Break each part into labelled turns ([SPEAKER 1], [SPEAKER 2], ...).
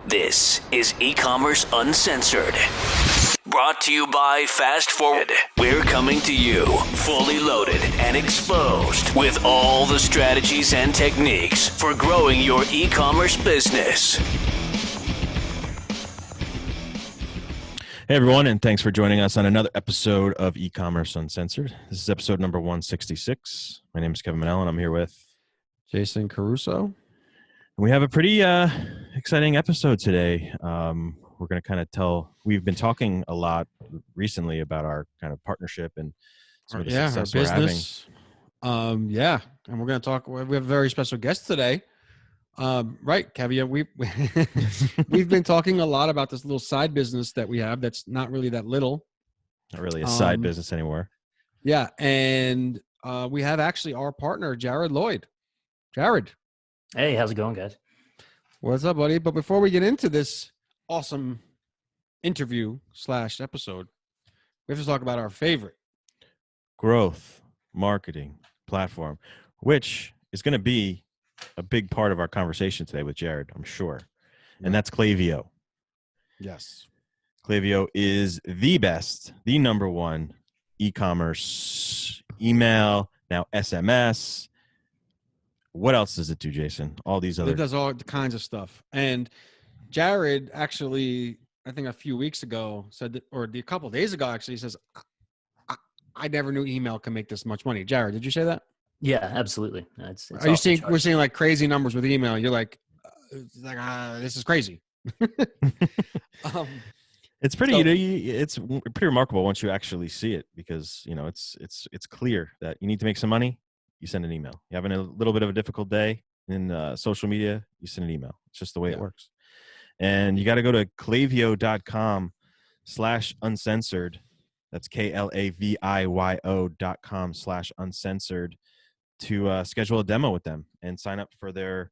[SPEAKER 1] This is E-Commerce Uncensored. Brought to you by Fast Forward. We're coming to you fully loaded and exposed with all the strategies and techniques for growing your e-commerce business.
[SPEAKER 2] Hey everyone, and thanks for joining us on another episode of E-Commerce Uncensored. This is episode number 166. My name is Kevin Manell, and I'm here with
[SPEAKER 3] Jason Caruso.
[SPEAKER 2] We have a pretty exciting episode today. We're going to kind of we've been talking a lot recently about our kind of partnership and some of the success
[SPEAKER 3] our business. And we're going to talk. We have a very special guest today. Right, Kevin, we've been talking a lot about this little side business that we have that's not really that little.
[SPEAKER 2] Not really a side business anymore.
[SPEAKER 3] Yeah, and we have actually our partner, Lloyd. Jared.
[SPEAKER 4] Hey, how's it going, guys?
[SPEAKER 3] What's up, buddy? But before we get into this awesome interview / episode, we have to talk about our favorite
[SPEAKER 2] growth marketing platform, which is going to be a big part of our conversation today with Jared, I'm sure. And that's Klaviyo.
[SPEAKER 3] Yes.
[SPEAKER 2] Klaviyo is the best, the number one e-commerce, email, now SMS. What else does it do, Jason? All these other...
[SPEAKER 3] It does all kinds of stuff. And Jared actually, I think a few weeks ago said that, or a couple of days ago actually, says, I never knew email can make this much money. Jared, did you say that?
[SPEAKER 4] Yeah, absolutely. It's
[SPEAKER 3] Are you seeing, we're seeing like crazy numbers with email. You're like this is crazy.
[SPEAKER 2] It's pretty, it's pretty remarkable once you actually see it because, it's clear that you need to make some money. You send an email. You're having a little bit of a difficult day in social media, you send an email. It's just the way it works. And you got to go to klaviyo.com/uncensored. That's KLAVIYO.com/uncensored to schedule a demo with them and sign up for their,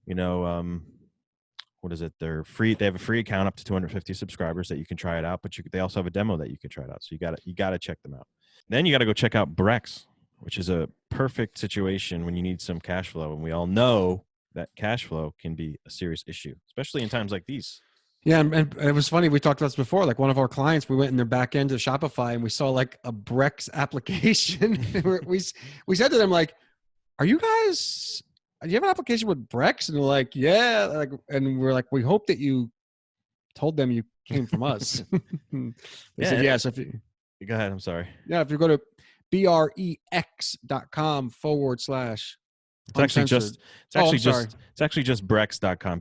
[SPEAKER 2] what is it? They're free. They have a free account up to 250 subscribers that you can try it out, but they also have a demo that you can try it out. So you got to check them out. Then you got to go check out Brex, which is a perfect situation when you need some cash flow. And we all know that cash flow can be a serious issue, especially in times like these.
[SPEAKER 3] Yeah, and it was funny. We talked about this before. Like one of our clients, we went in their back end to Shopify and we saw like a Brex application. we said to them like, do you have an application with Brex? And they're like, yeah. And we're like, we hope that you told them you came from us. They said, yes.
[SPEAKER 2] Go ahead. I'm sorry.
[SPEAKER 3] Yeah. If you go to brex.com /
[SPEAKER 2] it's actually just brex.com,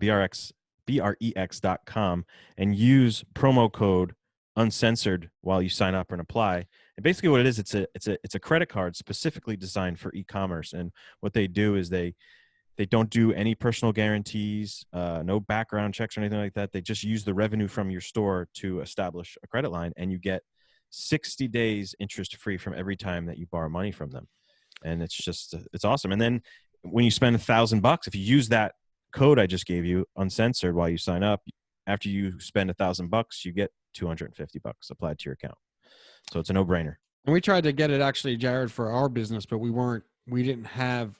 [SPEAKER 2] brex.com, and use promo code uncensored while you sign up and apply. And basically what it is, it's a credit card specifically designed for e-commerce. And what they do is they don't do any personal guarantees, no background checks or anything like that. They just use the revenue from your store to establish a credit line, and you get 60 days interest free from every time that you borrow money from them. And it's awesome. And then when you spend $1,000, if you use that code I just gave you, uncensored, while you sign up, after you spend $1,000, you get $250 applied to your account. So it's a no-brainer.
[SPEAKER 3] And we tried to get it actually, Jared, for our business, but we didn't have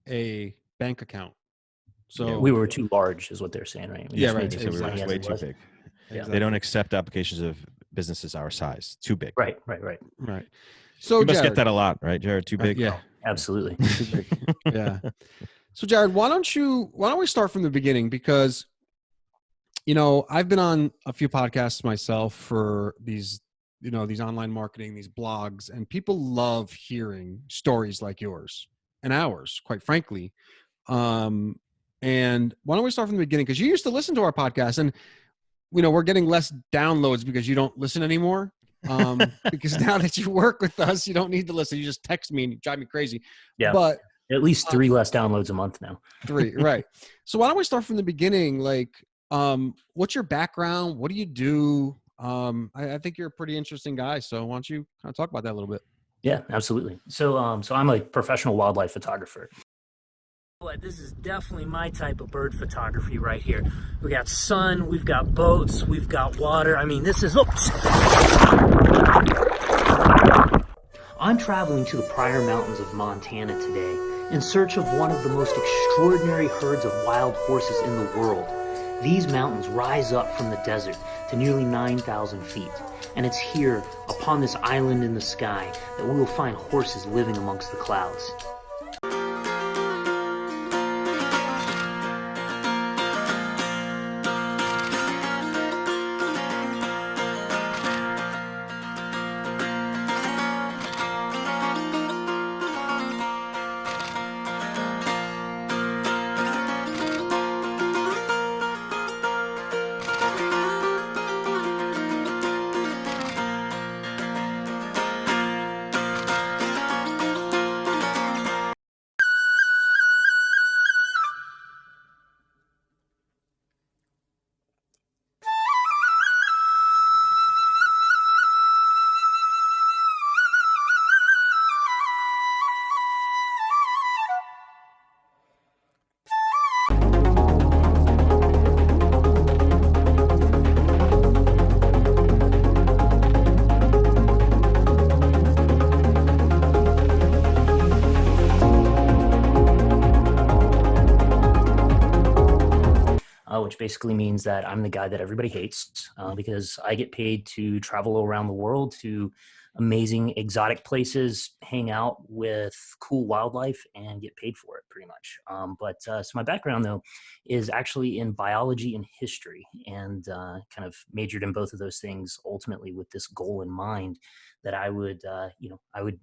[SPEAKER 3] a bank account. So
[SPEAKER 4] we were too large is what they're saying, right?
[SPEAKER 3] Right.
[SPEAKER 2] So we were just way too big. Yeah. They don't accept applications of businesses our size. Too big.
[SPEAKER 4] Right.
[SPEAKER 3] So
[SPEAKER 2] you must
[SPEAKER 3] Jared,
[SPEAKER 2] get that a lot, right, Jared? Too big?
[SPEAKER 3] Yeah.
[SPEAKER 4] Absolutely.
[SPEAKER 3] Too big. Yeah. So Jared, why don't we start from the beginning? Because, I've been on a few podcasts myself for these online marketing, these blogs, and people love hearing stories like yours and ours, quite frankly. And why don't we start from the beginning? Because you used to listen to our podcast, and we're getting less downloads because you don't listen anymore. Because now that you work with us, you don't need to listen. You just text me and you drive me crazy.
[SPEAKER 4] Yeah. But at least 3 less downloads a month now.
[SPEAKER 3] 3, right. So why don't we start from the beginning? Like, what's your background? What do you do? I think you're a pretty interesting guy. So why don't you kind of talk about that a little bit?
[SPEAKER 4] Yeah, absolutely. So I'm a professional wildlife photographer.
[SPEAKER 5] But this is definitely my type of bird photography right here. We got sun, we've got boats, we've got water. I mean, this is... Oops. I'm traveling to the Pryor Mountains of Montana today in search of one of the most extraordinary herds of wild horses in the world. These mountains rise up from the desert to nearly 9,000 feet. And it's here, upon this island in the sky, that we will find horses living amongst the clouds. Which basically means that I'm the guy that everybody hates because I get paid to travel around the world to amazing exotic places, hang out with cool wildlife, and get paid for it pretty much. So my background though is actually in biology and history, and kind of majored in both of those things ultimately with this goal in mind that I would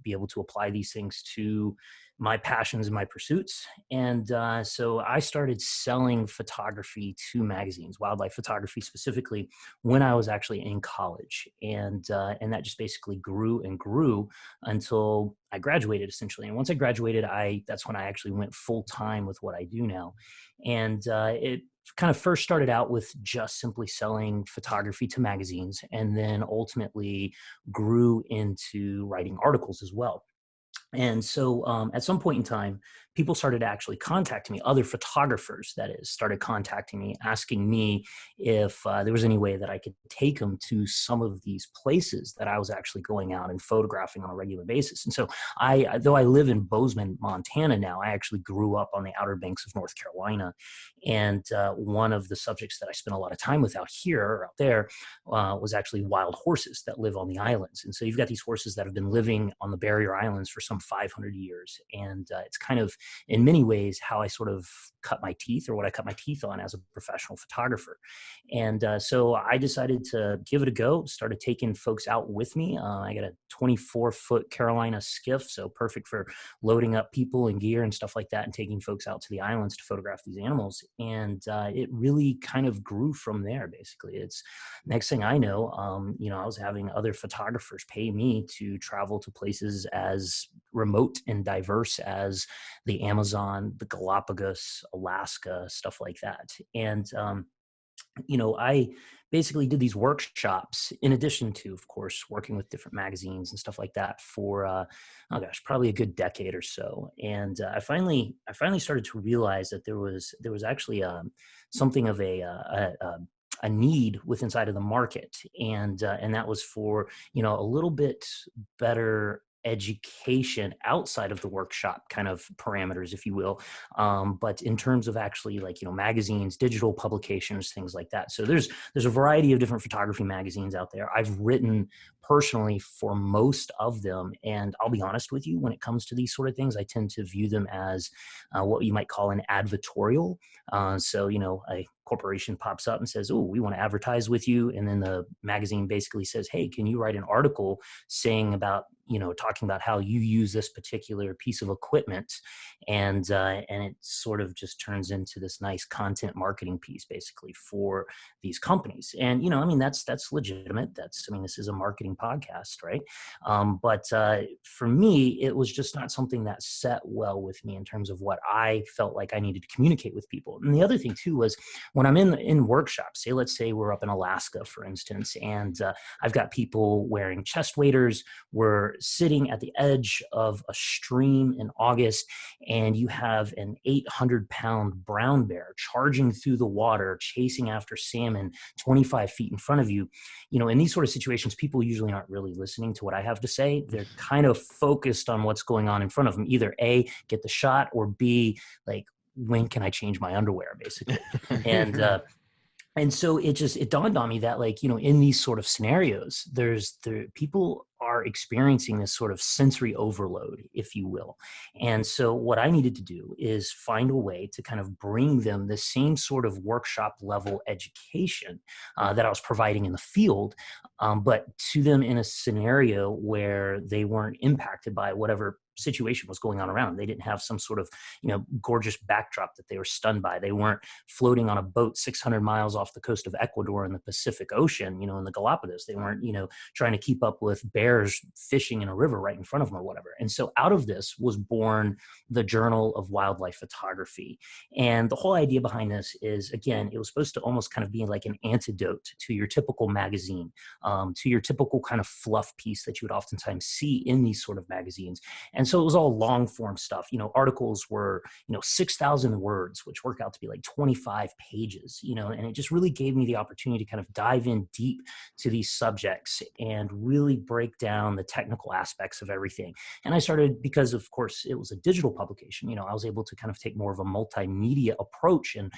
[SPEAKER 5] be able to apply these things to my passions and my pursuits. And so I started selling photography to magazines, wildlife photography specifically, when I was actually in college. And that just basically grew and grew until I graduated essentially. And once I graduated, that's when I actually went full time with what I do now. And it kind of first started out with just simply selling photography to magazines, and then ultimately grew into writing articles as well. And so at some point in time, people started actually contacting me, other photographers, that is, started contacting me, asking me if there was any way that I could take them to some of these places that I was actually going out and photographing on a regular basis. And so though I live in Bozeman, Montana now, I actually grew up on the Outer Banks of North Carolina. And one of the subjects that I spent a lot of time with out there was actually wild horses that live on the islands. And so you've got these horses that have been living on the barrier islands for some 500 years. And it's kind of, in many ways, how I sort of cut my teeth, or what I cut my teeth on as a professional photographer. And so I decided to give it a go, started taking folks out with me. I got a 24-foot Carolina skiff, so perfect for loading up people and gear and stuff like that, and taking folks out to the islands to photograph these animals. And it really kind of grew from there, basically. It's next thing I know, I was having other photographers pay me to travel to places as remote and diverse as the Amazon, the Galapagos, Alaska, stuff like that. And I basically did these workshops in addition to, of course, working with different magazines and stuff like that for, probably a good decade or so. And I finally started to realize that there was actually something of a need with inside of the market. And that was for, a little bit better education outside of the workshop kind of parameters, if you will. But in terms of actually magazines, digital publications, things like that. So there's a variety of different photography magazines out there. I've written personally for most of them. And I'll be honest with you, when it comes to these sort of things, I tend to view them as what you might call an advertorial. A corporation pops up and says, "Oh, we want to advertise with you." And then the magazine basically says, "Hey, can you write an article saying about, talking about how you use this particular piece of equipment?" And it sort of just turns into this nice content marketing piece basically for these companies. And, that's legitimate. This is a marketing podcast, right? But for me, it was just not something that set well with me in terms of what I felt like I needed to communicate with people. And the other thing too was, when I'm in workshops, let's say we're up in Alaska, for instance, and I've got people wearing chest waders, we're sitting at the edge of a stream in August, and you have an 800-pound brown bear charging through the water, chasing after salmon 25 feet in front of you. In these sort of situations, people usually aren't really listening to what I have to say. They're kind of focused on what's going on in front of them. Either A, get the shot, or B, when can I change my underwear, basically. And And so it dawned on me that, like, in these sort of scenarios, people are experiencing this sort of sensory overload, if you will. And so what I needed to do is find a way to kind of bring them the same sort of workshop level education that I was providing in the field, but to them in a scenario where they weren't impacted by whatever situation was going on around. They didn't have some sort of, gorgeous backdrop that they were stunned by. They weren't floating on a boat 600 miles off the coast of Ecuador in the Pacific Ocean, in the Galapagos. They weren't, trying to keep up with bears fishing in a river right in front of them or whatever. And so out of this was born the Journal of Wildlife Photography. And the whole idea behind this is, again, it was supposed to almost kind of be like an antidote to your typical magazine, to your typical kind of fluff piece that you would oftentimes see in these sort of magazines. And so it was all long form stuff. Articles were, 6,000 words, which work out to be like 25 pages, and it just really gave me the opportunity to kind of dive in deep to these subjects and really break down the technical aspects of everything. And I started, because of course it was a digital publication, I was able to kind of take more of a multimedia approach. And,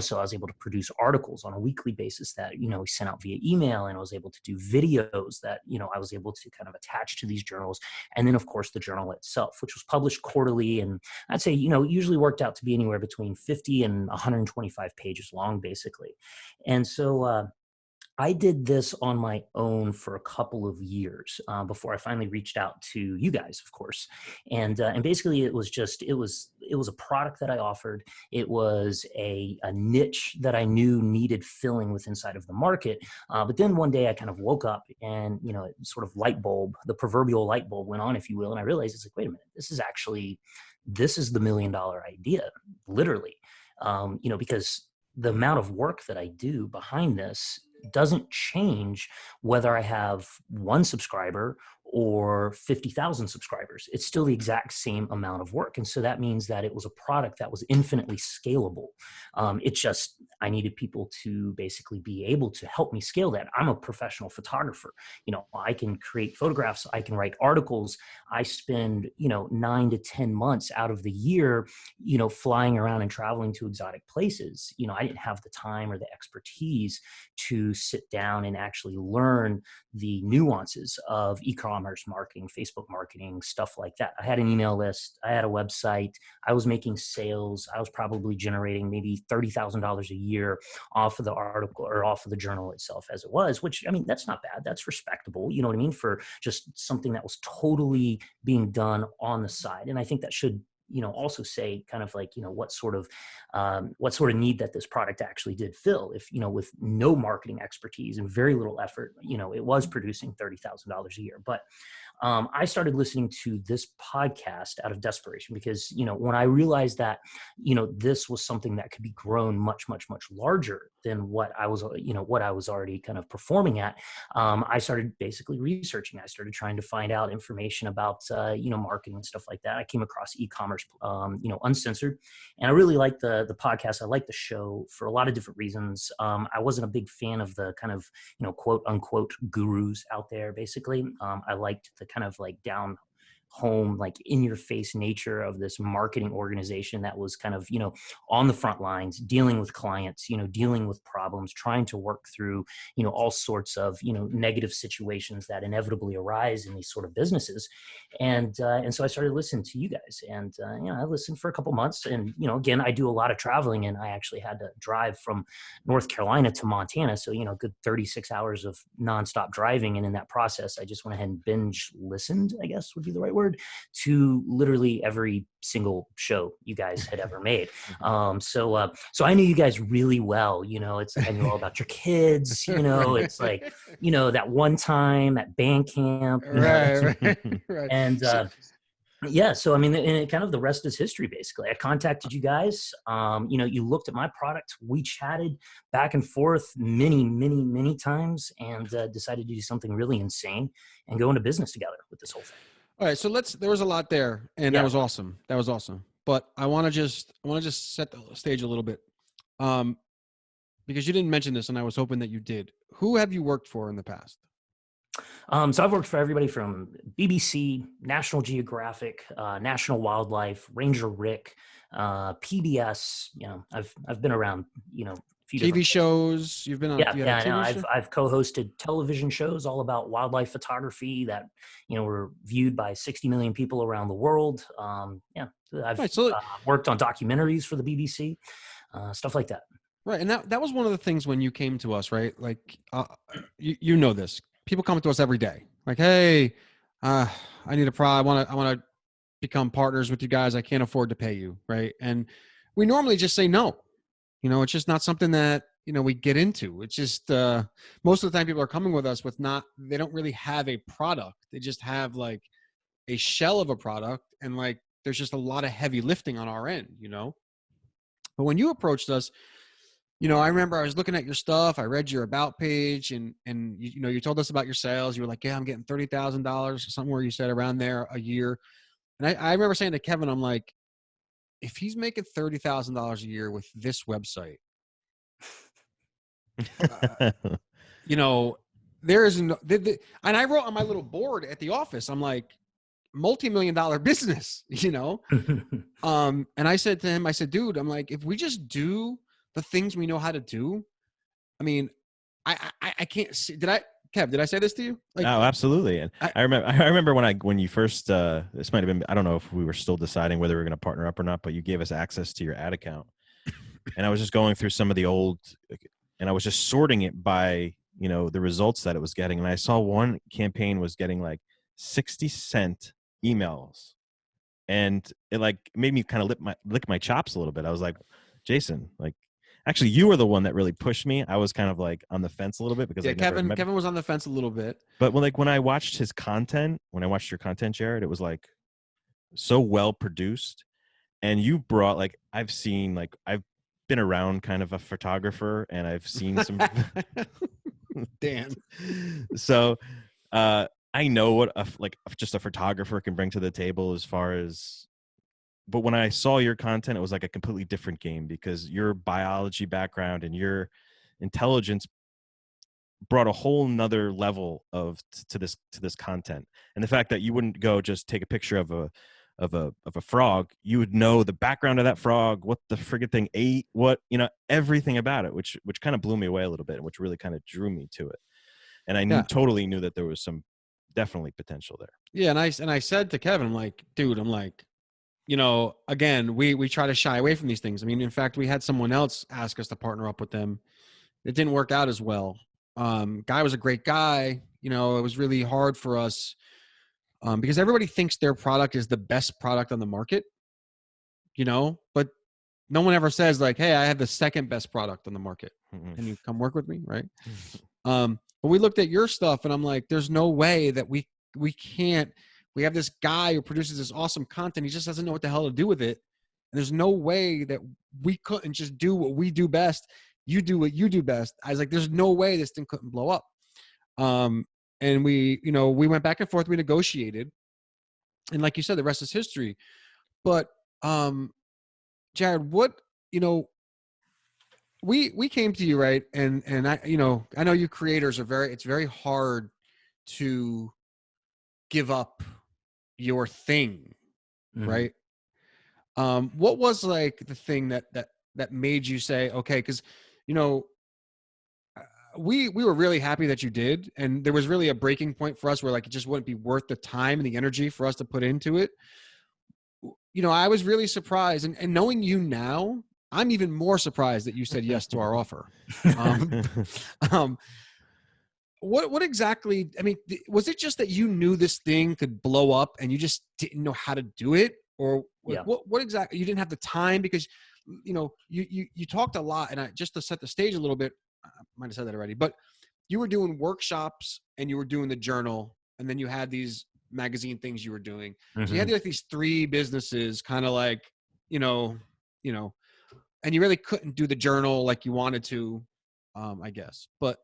[SPEAKER 5] so I was able to produce articles on a weekly basis that, we sent out via email, and I was able to do videos that, I was able to kind of attach to these journals. And then of course the journal itself, which was published quarterly, and I'd say, usually worked out to be anywhere between 50 and 125 pages long, basically. And so I did this on my own for a couple of years before I finally reached out to you guys, of course. And basically it was a product that I offered. It was a niche that I knew needed filling with inside of the market. But then one day I kind of woke up and, sort of the proverbial light bulb went on, if you will. And I realized, it's like, wait a minute, this is the $1 million idea, literally, because the amount of work that I do behind this doesn't change whether I have 1 subscriber or 50,000 subscribers. It's still the exact same amount of work. And so that means that it was a product that was infinitely scalable. I needed people to basically be able to help me scale that. I'm a professional photographer. I can create photographs. I can write articles. I spend, 9 to 10 months out of the year, flying around and traveling to exotic places. I didn't have the time or the expertise to sit down and actually learn the nuances of e-commerce marketing, Facebook marketing, stuff like that. I had an email list. I had a website. I was making sales. I was probably generating maybe $30,000 a year off of the article or off of the journal itself as it was, which, I mean, that's not bad. That's respectable. You know what I mean? For just something that was totally being done on the side. And I think that should, also say kind of like, what sort of need that this product actually did fill. If, with no marketing expertise and very little effort, it was producing $30,000 a year. But I started listening to this podcast out of desperation because, when I realized that, this was something that could be grown much, much, much larger than what I was already kind of performing at, I started basically researching. I started trying to find out information about, marketing and stuff like that. I came across e-commerce, Uncensored, and I really liked the podcast. I liked the show for a lot of different reasons. I wasn't a big fan of the kind of, quote unquote gurus out there. Basically, I liked the kind of like down home, like in your face nature of this marketing organization that was kind of, on the front lines, dealing with clients, dealing with problems, trying to work through, all sorts of, negative situations that inevitably arise in these sort of businesses. And so I started listening to you guys, and, I listened for a couple months, and, again, I do a lot of traveling, and I actually had to drive from North Carolina to Montana. So, good 36 hours of nonstop driving. And in that process, I just went ahead and binge listened, I guess would be the right word, to literally every single show you guys had ever made. So I knew you guys really well. It's like I knew all about your kids. It's like that one time at band camp,
[SPEAKER 3] right.
[SPEAKER 5] And yeah, so I mean, and kind of the rest is history. Basically, I contacted you guys. You looked at my product. We chatted back and forth many, many, many times, and decided to do something really insane and go into business together with this whole thing.
[SPEAKER 3] All right, so there was a lot there, and
[SPEAKER 5] Yeah.
[SPEAKER 3] that was awesome. But I want to just set the stage a little bit, because you didn't mention this, and I was hoping that you did. Who have you worked for in the past?
[SPEAKER 5] So I've worked for everybody from BBC, National Geographic, National Wildlife, Ranger Rick, PBS. I've been around, few
[SPEAKER 3] TV
[SPEAKER 5] different
[SPEAKER 3] shows. You've been on.
[SPEAKER 5] Yeah,
[SPEAKER 3] You had
[SPEAKER 5] yeah,
[SPEAKER 3] a
[SPEAKER 5] I know.
[SPEAKER 3] TV show.
[SPEAKER 5] I've co-hosted television shows all about wildlife photography that were viewed by 60 million people around the world. Yeah, I've
[SPEAKER 3] Right. So
[SPEAKER 5] worked on documentaries for the BBC, stuff like that.
[SPEAKER 3] right, and that was one of the things when you came to us, right? Like, you know this. People come to us every day, like, hey, I need a pro. I want to become partners with you guys. I can't afford to pay you, right? And we normally just say no. It's just not something that we get into. It's just most of the time people are coming with us with they don't really have a product. They just have like a shell of a product, and like there's just a lot of heavy lifting on our end. But when you approached us, I remember I was looking at your stuff. I read your about page, and you told us about your sales. You were like, yeah, I'm getting $30,000, somewhere you said around there a year. And I remember saying to Kevin, I'm like, if he's making $30,000 a year with this website, there is no, and I wrote on my little board at the office, I'm like, multi-million-dollar business, and I said to him, I said, dude, I'm like, if we just do the things we know how to do, I mean, I can't see. Kev, did I say this to you? Like,
[SPEAKER 2] oh, absolutely. And I remember when you first, this might've been, I don't know if we were still deciding whether we were going to partner up or not, but you gave us access to your ad account, and I was just going through some of the old, and I was just sorting it by, the results that it was getting. And I saw one campaign was getting like 60-cent emails, and it like made me kind of lick my chops a little bit. I was like, Jason, like, actually, you were the one that really pushed me. I was kind of like on the fence a little bit because
[SPEAKER 3] Kevin was on the fence a little bit.
[SPEAKER 2] But when I watched his content, when I watched your content, Jared, it was like so well produced, and you brought like I've been around kind of a photographer, and I've seen some.
[SPEAKER 3] Dan.
[SPEAKER 2] So I know what just a photographer can bring to the table as far as. But when I saw your content, it was like a completely different game, because your biology background and your intelligence brought a whole nother level to this content. And the fact that you wouldn't go just take a picture of a frog, you would know the background of that frog, what the friggin' thing ate, everything about it, which kind of blew me away a little bit, and which really kind of drew me to it. And I totally knew that there was some definitely potential there. Yeah,
[SPEAKER 3] and I said to Kevin, I'm like, dude, again, we try to shy away from these things. I mean, in fact, we had someone else ask us to partner up with them. It didn't work out as well. Guy was a great guy. It was really hard for us because everybody thinks their product is the best product on the market, but no one ever says like, hey, I have the second best product on the market.
[SPEAKER 2] Mm-hmm.
[SPEAKER 3] Can you come work with me? Right. But we looked at your stuff, and I'm like, there's no way that we can't. We have this guy who produces this awesome content. He just doesn't know what the hell to do with it. And there's no way that we couldn't just do what we do best. You do what you do best. I was like, there's no way this thing couldn't blow up. And we went back and forth. We negotiated. And like you said, the rest is history. But Jared, we came to you, right? And I know you creators it's very hard to give up your thing, right? What was like the thing that made you say, okay, because we were really happy that you did, and there was really a breaking point for us where like it just wouldn't be worth the time and the energy for us to put into it. I was really surprised, and knowing you now, I'm even more surprised that you said yes to our offer. What exactly, I mean, was it just that you knew this thing could blow up and you just didn't know how to do it? Or what exactly, you didn't have the time? Because, you talked a lot, and just to set the stage a little bit, I might have said that already, but you were doing workshops and you were doing the journal, and then you had these magazine things you were doing. So you had like these three businesses kind of like, and you really couldn't do the journal like you wanted to, I guess. But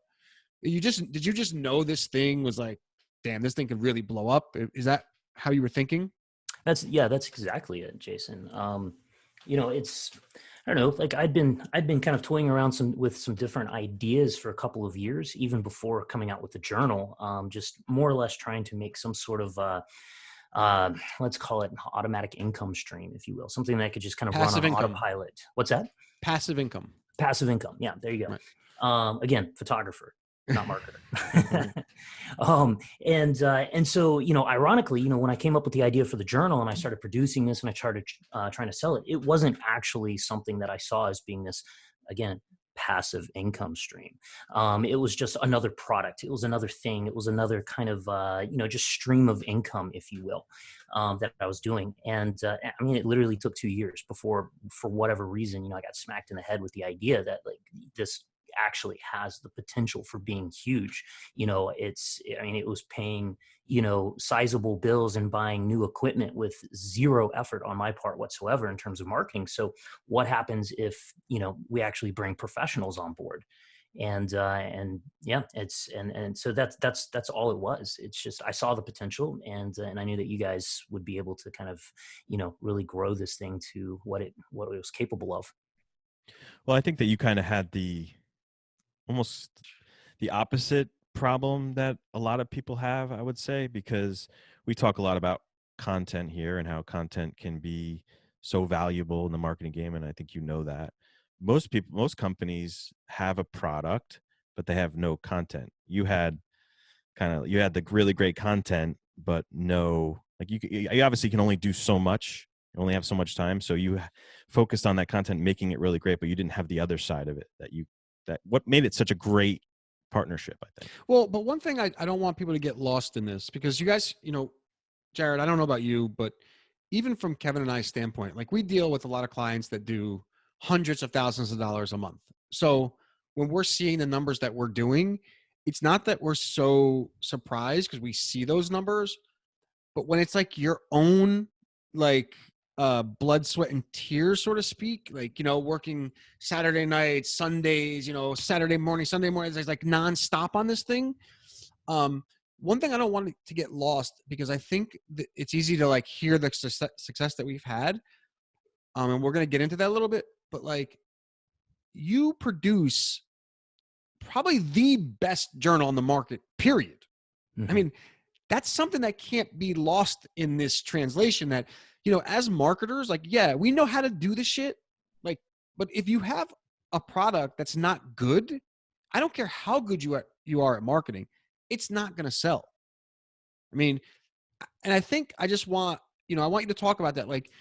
[SPEAKER 3] did you just know this thing was like, damn, this thing could really blow up? Is that how you were thinking?
[SPEAKER 5] That's exactly it, Jason. It's, I don't know, like I'd been kind of toying around with some different ideas for a couple of years, even before coming out with the journal, just more or less trying to make some sort of, let's call it an automatic income stream, if you will, something that could just kind of run on autopilot. What's that?
[SPEAKER 3] Passive income.
[SPEAKER 5] passive income. Yeah, there you go.
[SPEAKER 3] Right.
[SPEAKER 5] Again, photographer, not marketer. And so, ironically, when I came up with the idea for the journal and I started producing this and I started trying to sell it, it wasn't actually something that I saw as being this, again, passive income stream. It was just another product. It was another thing. It was another kind of, just stream of income, if you will, that I was doing. And I mean, it literally took 2 years before, for whatever reason, I got smacked in the head with the idea that like this actually has the potential for being huge. It was paying, sizable bills and buying new equipment with zero effort on my part whatsoever in terms of marketing. So what happens if, we actually bring professionals on board? And yeah, so that's all it was. It's just, I saw the potential, and I knew that you guys would be able to kind of, really grow this thing to what it was capable of.
[SPEAKER 2] Well, I think that you kind of had almost the opposite problem that a lot of people have, I would say, because we talk a lot about content here and how content can be so valuable in the marketing game. And I think that most companies have a product, but they have no content. You had the really great content, but no, like you obviously can only do so much. You only have so much time. So you focused on that content, making it really great, but you didn't have the other side of it that what made it such a great partnership, I think.
[SPEAKER 3] Well, but one thing I don't want people to get lost in this, because you guys, Jared, I don't know about you, but even from Kevin and I's standpoint, like we deal with a lot of clients that do hundreds of thousands of dollars a month. So when we're seeing the numbers that we're doing, it's not that we're so surprised because we see those numbers, but when it's like your own, like, blood, sweat, and tears, so to speak, like, working Saturday nights, Sundays, Saturday morning, Sunday mornings, it's like nonstop on this thing. One thing I don't want to get lost, because I think that it's easy to like hear the success that we've had. And we're going to get into that a little bit, but like you produce probably the best journal on the market, period.
[SPEAKER 5] Mm-hmm.
[SPEAKER 3] I mean, that's something that can't be lost in this translation that, as marketers, like, yeah, we know how to do this shit. Like, but if you have a product that's not good, I don't care how good you are at marketing, it's not going to sell. I mean, and I think I just want, I want you to talk about that. Like,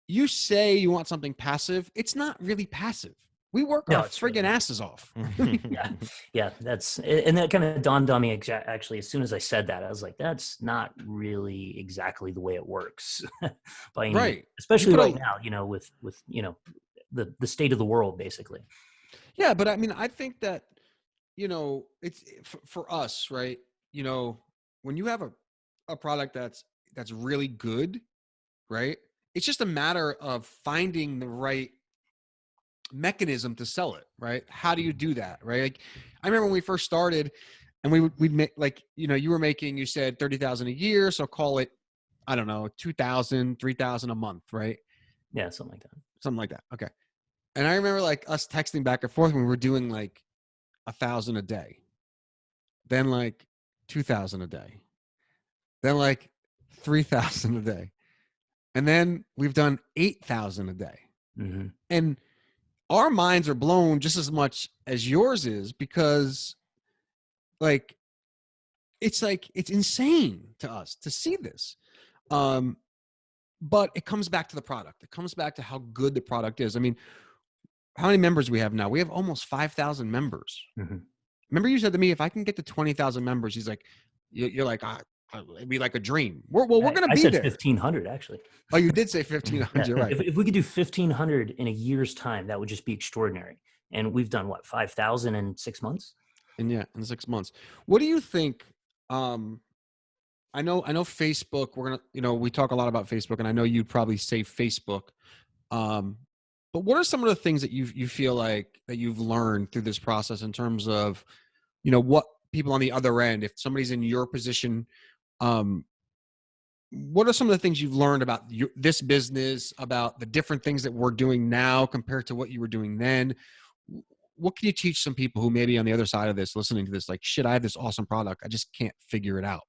[SPEAKER 3] you say you want something passive. It's not really passive. We work our friggin' asses off.
[SPEAKER 5] Yeah. And that kind of dawned on me actually as soon as I said that. I was like, that's not really exactly the way it works.
[SPEAKER 3] Right.
[SPEAKER 5] Especially right now, with the state of the world, basically.
[SPEAKER 3] Yeah, but I mean, I think that, it's for us, right? When you have a product that's really good, right? It's just a matter of finding the right mechanism to sell it, right? How do you do that, right? Like, I remember when we first started, and we'd make, like, you were making, you said 30,000 a year, so call it, I don't know, 2,000, 3,000 a month, right?
[SPEAKER 5] Yeah, something like that.
[SPEAKER 3] Okay. And I remember like us texting back and forth when we were doing like 1,000 a day, then like 2,000 a day, then like 3,000 a day, and then we've done 8,000 a day.
[SPEAKER 5] Mm-hmm.
[SPEAKER 3] And our minds are blown just as much as yours is, because like it's insane to us to see this. But it comes back to the product. It comes back to how good the product is. I mean, how many members we have now? We have almost 5,000 members.
[SPEAKER 5] Mm-hmm.
[SPEAKER 3] Remember you said to me, if I can get to 20,000 members, he's like, you're like, it'd be like a dream. We're going to be there.
[SPEAKER 5] I said 1,500 actually.
[SPEAKER 3] Oh, you did say 1,500. You're right.
[SPEAKER 5] If we could do 1,500 in a year's time, that would just be extraordinary. And we've done what, 5,000 in 6 months?
[SPEAKER 3] And yeah, in 6 months. What do you think? I know Facebook, we're going to, we talk a lot about Facebook, and I know you'd probably say Facebook. But what are some of the things that you feel like that you've learned through this process in terms of, what people on the other end, if somebody's in your position, what are some of the things you've learned about this business, about the different things that we're doing now compared to what you were doing then? What can you teach some people who may be on the other side of this, listening to this, like, shit, I have this awesome product, I just can't figure it out?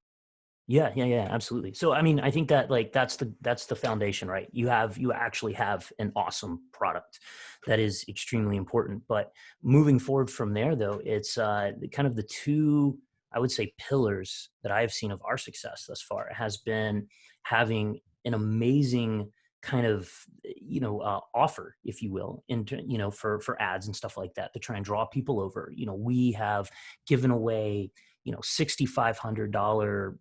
[SPEAKER 5] Yeah, absolutely. So, I mean, I think that like that's the foundation, right? You actually have an awesome product that is extremely important. But moving forward from there, though, it's kind of the two, I would say, pillars that I have seen of our success thus far has been having an amazing kind of offer, if you will, for ads and stuff like that to try and draw people over. We have given away $6,500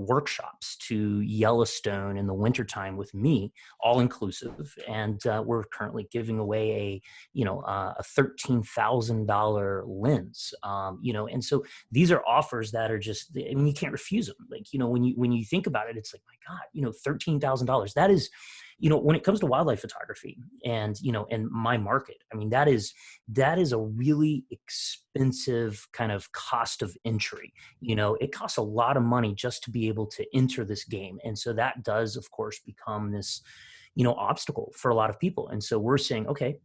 [SPEAKER 5] workshops to Yellowstone in the wintertime with me, all inclusive, and we're currently giving away a $13,000 lens. And so these are offers that are just, I mean, you can't refuse them. Like, when you think about it, it's like, my God, $13,000, that is, when it comes to wildlife photography and my market, I mean, that is a really expensive kind of cost of entry. It costs a lot of money just to be able to enter this game. And so that does, of course, become this, obstacle for a lot of people. And so we're saying, okay,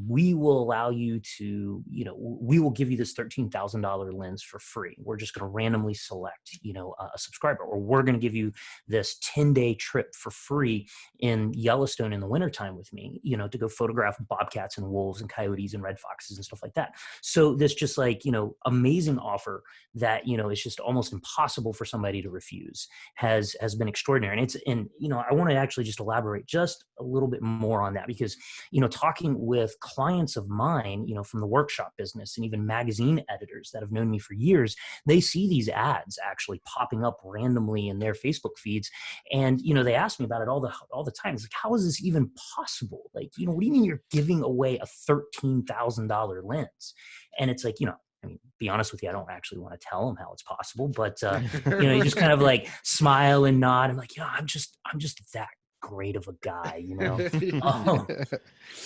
[SPEAKER 5] we will allow you to, we will give you this $13,000 lens for free. We're just going to randomly select, a subscriber, or we're going to give you this 10-day trip for free in Yellowstone in the wintertime with me, to go photograph bobcats and wolves and coyotes and red foxes and stuff like that. So this just like, amazing offer that, is just almost impossible for somebody to refuse has been extraordinary. And I want to actually just elaborate just a little bit more on that, because, talking with clients of mine, from the workshop business and even magazine editors that have known me for years, they see these ads actually popping up randomly in their Facebook feeds. And, they ask me about it all the time. It's like, how is this even possible? Like, what do you mean you're giving away a $13,000 lens? And it's like, I mean, be honest with you, I don't actually want to tell them how it's possible, but you just kind of like smile and nod. I'm like, I'm just that great of a guy,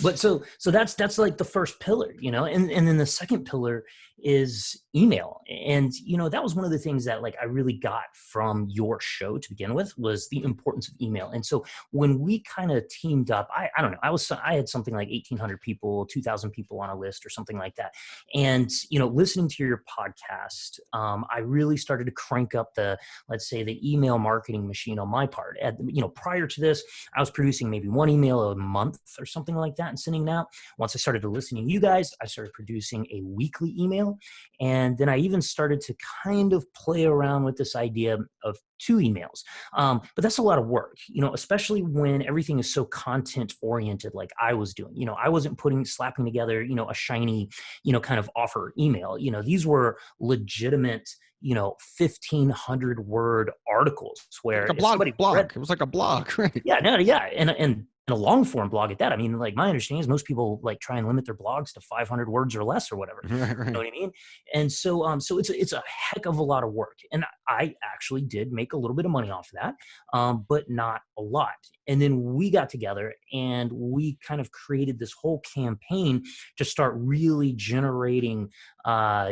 [SPEAKER 5] But so that's like the first pillar, and then the second pillar is email. And, that was one of the things that like I really got from your show to begin with, was the importance of email. And so when we kind of teamed up, I don't know, I had something like 1,800 people, 2,000 people on a list or something like that. And, listening to your podcast, I really started to crank up let's say the email marketing machine on my part. Prior to this, I was producing maybe one email a month or something like that and sending it out. Once I started to listen to you guys, I started producing a weekly email. And then I even started to kind of play around with this idea of 2 emails. But that's a lot of work, especially when everything is so content oriented like I was doing. I wasn't slapping together, a shiny, kind of offer email. These were legitimate 1,500 word articles where
[SPEAKER 3] like a blog. It was like a blog, right?
[SPEAKER 5] Yeah, no, yeah. And a long form blog at that. I mean, like my understanding is most people like try and limit their blogs to 500 words or less or whatever.
[SPEAKER 3] Right.
[SPEAKER 5] You know what I mean? And so, so it's a heck of a lot of work. And I actually did make a little bit of money off of that, but not a lot. And then we got together and we kind of created this whole campaign to start really generating, or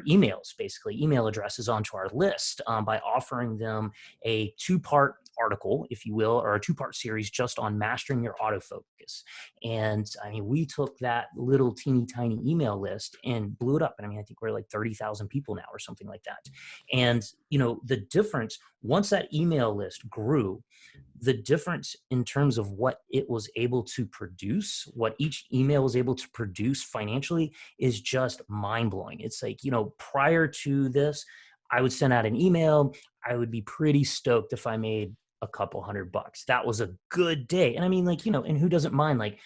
[SPEAKER 5] emails, basically email addresses onto our list, by offering them a 2-part article, if you will, or a 2-part series just on mastering your autofocus. And I mean, we took that little teeny tiny email list and blew it up. And I mean, I think we're like 30,000 people now or something like that. And, the difference, once that email list grew, the difference in terms of what it was able to produce, what each email was able to produce financially, is just mind blowing. It's like, prior to this, I would send out an email. I would be pretty stoked if I made a couple $100. That was a good day. And I mean, like, and who doesn't mind, like,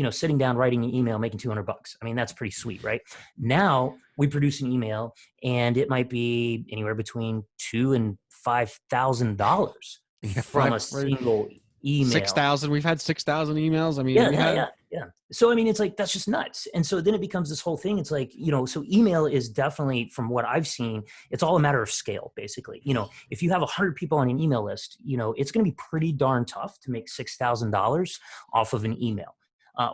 [SPEAKER 5] sitting down, writing an email, making $200. I mean, that's pretty sweet, right? Now we produce an email and it might be anywhere between $2,000 and $5,000 from a single email.
[SPEAKER 3] 6,000. We've had 6,000 emails. I mean,
[SPEAKER 5] yeah. So, I mean, it's like, that's just nuts. And so then it becomes this whole thing. It's like, so email is definitely, from what I've seen, it's all a matter of scale, basically. If you have 100 people on an email list, it's going to be pretty darn tough to make $6,000 off of an email.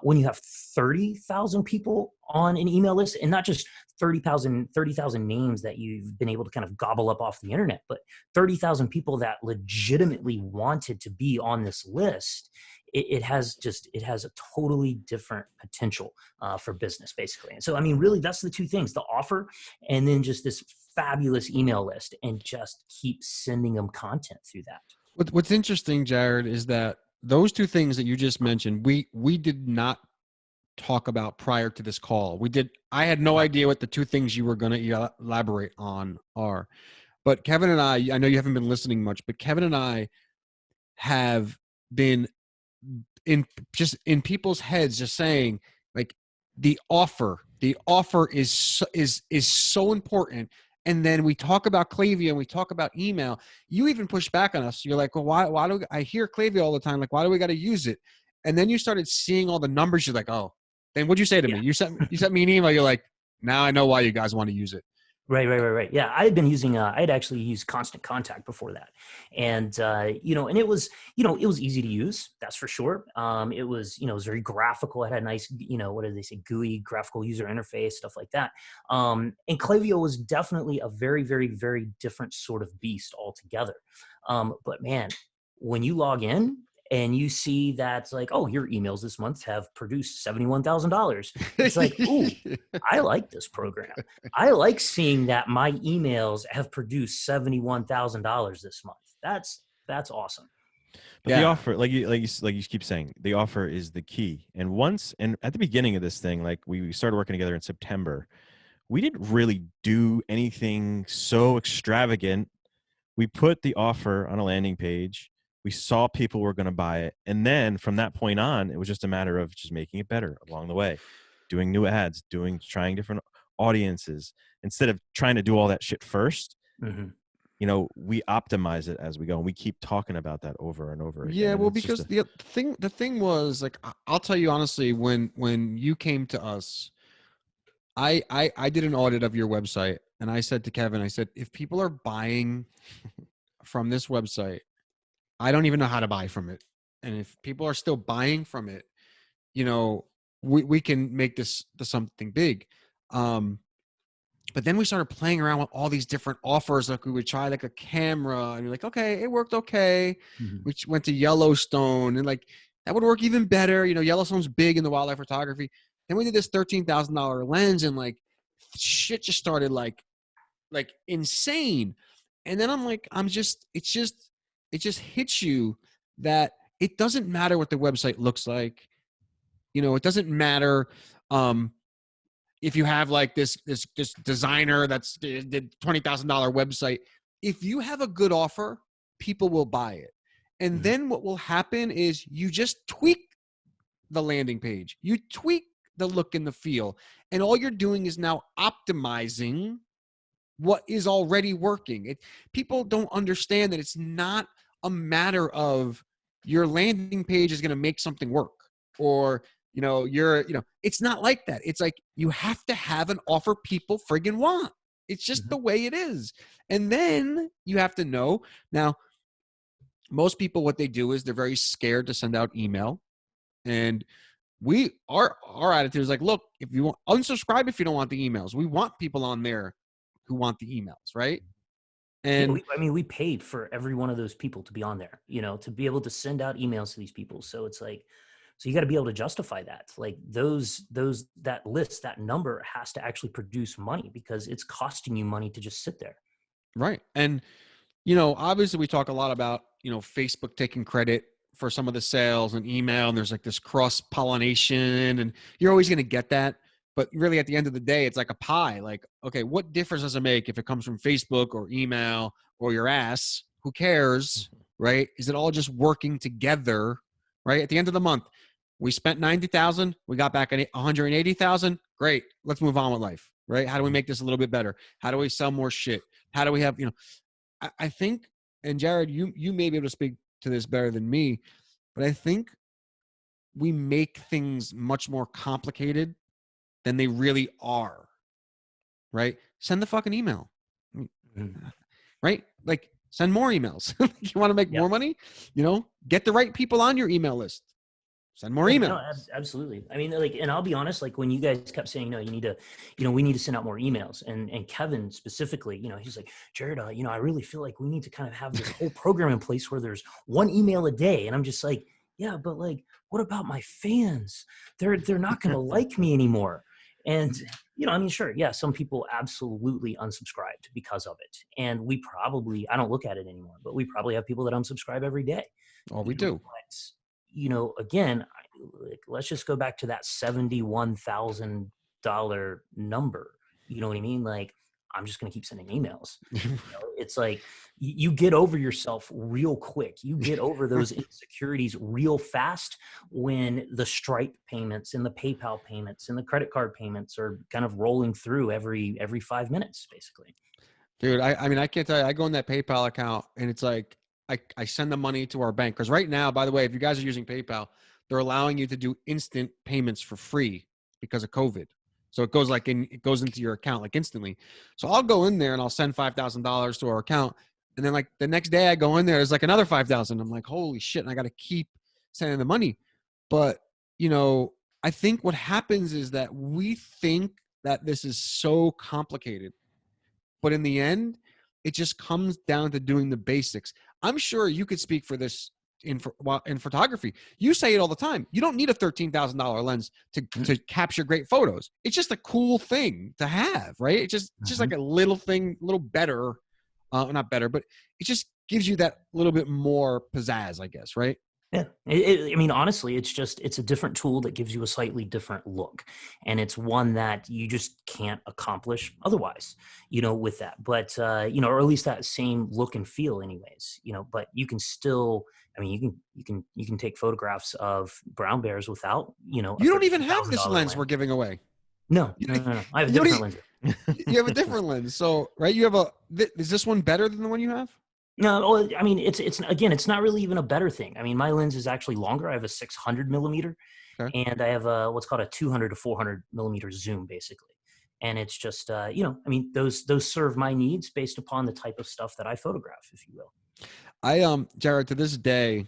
[SPEAKER 5] When you have 30,000 people on an email list, and not just 30,000 names that you've been able to kind of gobble up off the internet, but 30,000 people that legitimately wanted to be on this list, it has a totally different potential for business, basically. And so, I mean, really, that's the two things: the offer, and then just this fabulous email list, and just keep sending them content through that.
[SPEAKER 3] What's interesting, Jared, is that those two things that you just mentioned, we did not talk about prior to this call. I had no idea what the two things you were going to elaborate on are. But Kevin and I know you haven't been listening much, but Kevin and I have been in people's heads just saying, like, the offer is so important. And then we talk about Klaviyo and we talk about email. You even push back on us. You're like, well, why do I hear Klaviyo all the time? Like, why do we got to use it? And then you started seeing all the numbers. You're like, oh, then what'd you say to me? You sent me an email. You're like, now I know why you guys want to use it.
[SPEAKER 5] Right. Yeah, I had been using. I had actually used Constant Contact before that, and and it was easy to use. That's for sure. It was very graphical. It had a nice what do they say, GUI, graphical user interface, stuff like that. And Klaviyo was definitely a very, very, very different sort of beast altogether. But man, when you log in and you see that, like, oh, your emails this month have produced $71,000. It's like, ooh, I like this program. I like seeing that my emails have produced $71,000 this month. That's awesome.
[SPEAKER 2] But the offer, like you keep saying, the offer is the key. And at the beginning of this thing, like we started working together in September, we didn't really do anything so extravagant. We put the offer on a landing page. We saw people were going to buy it. And then from that point on, it was just a matter of just making it better along the way, doing new ads, trying different audiences. Instead of trying to do all that shit first, we optimize it as we go. And we keep talking about that over and over again.
[SPEAKER 3] Yeah, well, because the thing was, like, I'll tell you honestly, when you came to us, I did an audit of your website. And I said to Kevin, I said, if people are buying from this website, I don't even know how to buy from it. And if people are still buying from it, we can make this something big. But then we started playing around with all these different offers. Like, we would try like a camera, and you're like, okay, it worked okay. We went to Yellowstone, and like that would work even better. Yellowstone's big in the wildlife photography. Then we did this $13,000 lens, and like shit just started like insane. And then I'm like, it just hits you that it doesn't matter what the website looks like. It doesn't matter if you have like this designer that's did $20,000 website. If you have a good offer, people will buy it. And then what will happen is you just tweak the landing page. You tweak the look and the feel. And all you're doing is now optimizing what is already working. People don't understand that it's not a matter of your landing page is going to make something work, or it's not like that. It's like you have to have an offer people friggin' want. It's just the way it is. And then you have to know. Now, most people, what they do is they're very scared to send out email. And our attitude is like, look, if you want, unsubscribe if you don't want the emails. We want people on there who want the emails, right? And
[SPEAKER 5] we paid for every one of those people to be on there, to be able to send out emails to these people. So it's like, so you got to be able to justify that. Like that list, that number has to actually produce money, because it's costing you money to just sit there.
[SPEAKER 3] Right. And, obviously we talk a lot about, Facebook taking credit for some of the sales and email, and there's like this cross pollination, and you're always going to get that. But really, at the end of the day, it's like a pie. Like, okay, what difference does it make if it comes from Facebook or email or your ass? Who cares, right? Is it all just working together, right? At the end of the month, we spent $90,000. We got back $180,000. Great. Let's move on with life, right? How do we make this a little bit better? How do we sell more shit? How do we have, I think, and Jared, you may be able to speak to this better than me, but I think we make things much more complicated than they really are, right? Send the fucking email, right? Like, send more emails. You want to make more money? Get the right people on your email list. send more
[SPEAKER 5] Yeah,
[SPEAKER 3] emails.
[SPEAKER 5] no, absolutely. I mean, like, and I'll be honest, like when you guys kept saying, no, you need to, we need to send out more emails. And Kevin specifically, he's like, Jared, I really feel like we need to kind of have this whole program in place where there's one email a day. And I'm just like, yeah, but like, what about my fans? They're not going to like me anymore. And, I mean, sure. Yeah. Some people absolutely unsubscribed because of it. And I don't look at it anymore, but we probably have people that unsubscribe every day.
[SPEAKER 3] Oh, we do.
[SPEAKER 5] But, again, let's just go back to that $71,000 number. You know what I mean? Like, I'm just going to keep sending emails. It's like you get over yourself real quick. You get over those insecurities real fast when the Stripe payments and the PayPal payments and the credit card payments are kind of rolling through every 5 minutes, basically.
[SPEAKER 3] Dude, I mean, I can't tell you. I go in that PayPal account and it's like I send the money to our bank. Because right now, by the way, if you guys are using PayPal, they're allowing you to do instant payments for free because of COVID. So it goes into your account like instantly. So I'll go in there and I'll send $5,000 to our account. And then like the next day I go in there, there's like another 5,000. I'm like, holy shit. And I got to keep sending the money. But, I think what happens is that we think that this is so complicated. But in the end, it just comes down to doing the basics. I'm sure you could speak for this in photography. You say it all the time. You don't need a $13,000 lens to capture great photos. It's just a cool thing to have, right? It's just like a little thing, a little better, not better, but it just gives you that little bit more pizzazz, I guess, right?
[SPEAKER 5] Yeah. I mean, honestly, it's a different tool that gives you a slightly different look. And it's one that you just can't accomplish otherwise, with that. But, or at least that same look and feel anyways, but you can still, I mean, you can take photographs of brown bears without,
[SPEAKER 3] you don't even have this lens we're giving away.
[SPEAKER 5] No. I have a different lens.
[SPEAKER 3] You have a different lens. So, right. Is this one better than the one you have?
[SPEAKER 5] No, I mean, it's not really even a better thing. I mean, my lens is actually longer. I have a 600 millimeter and I have what's called a 200 to 400 millimeter zoom basically. And it's just, I mean, those serve my needs based upon the type of stuff that I photograph, if you will.
[SPEAKER 3] Jared, to this day,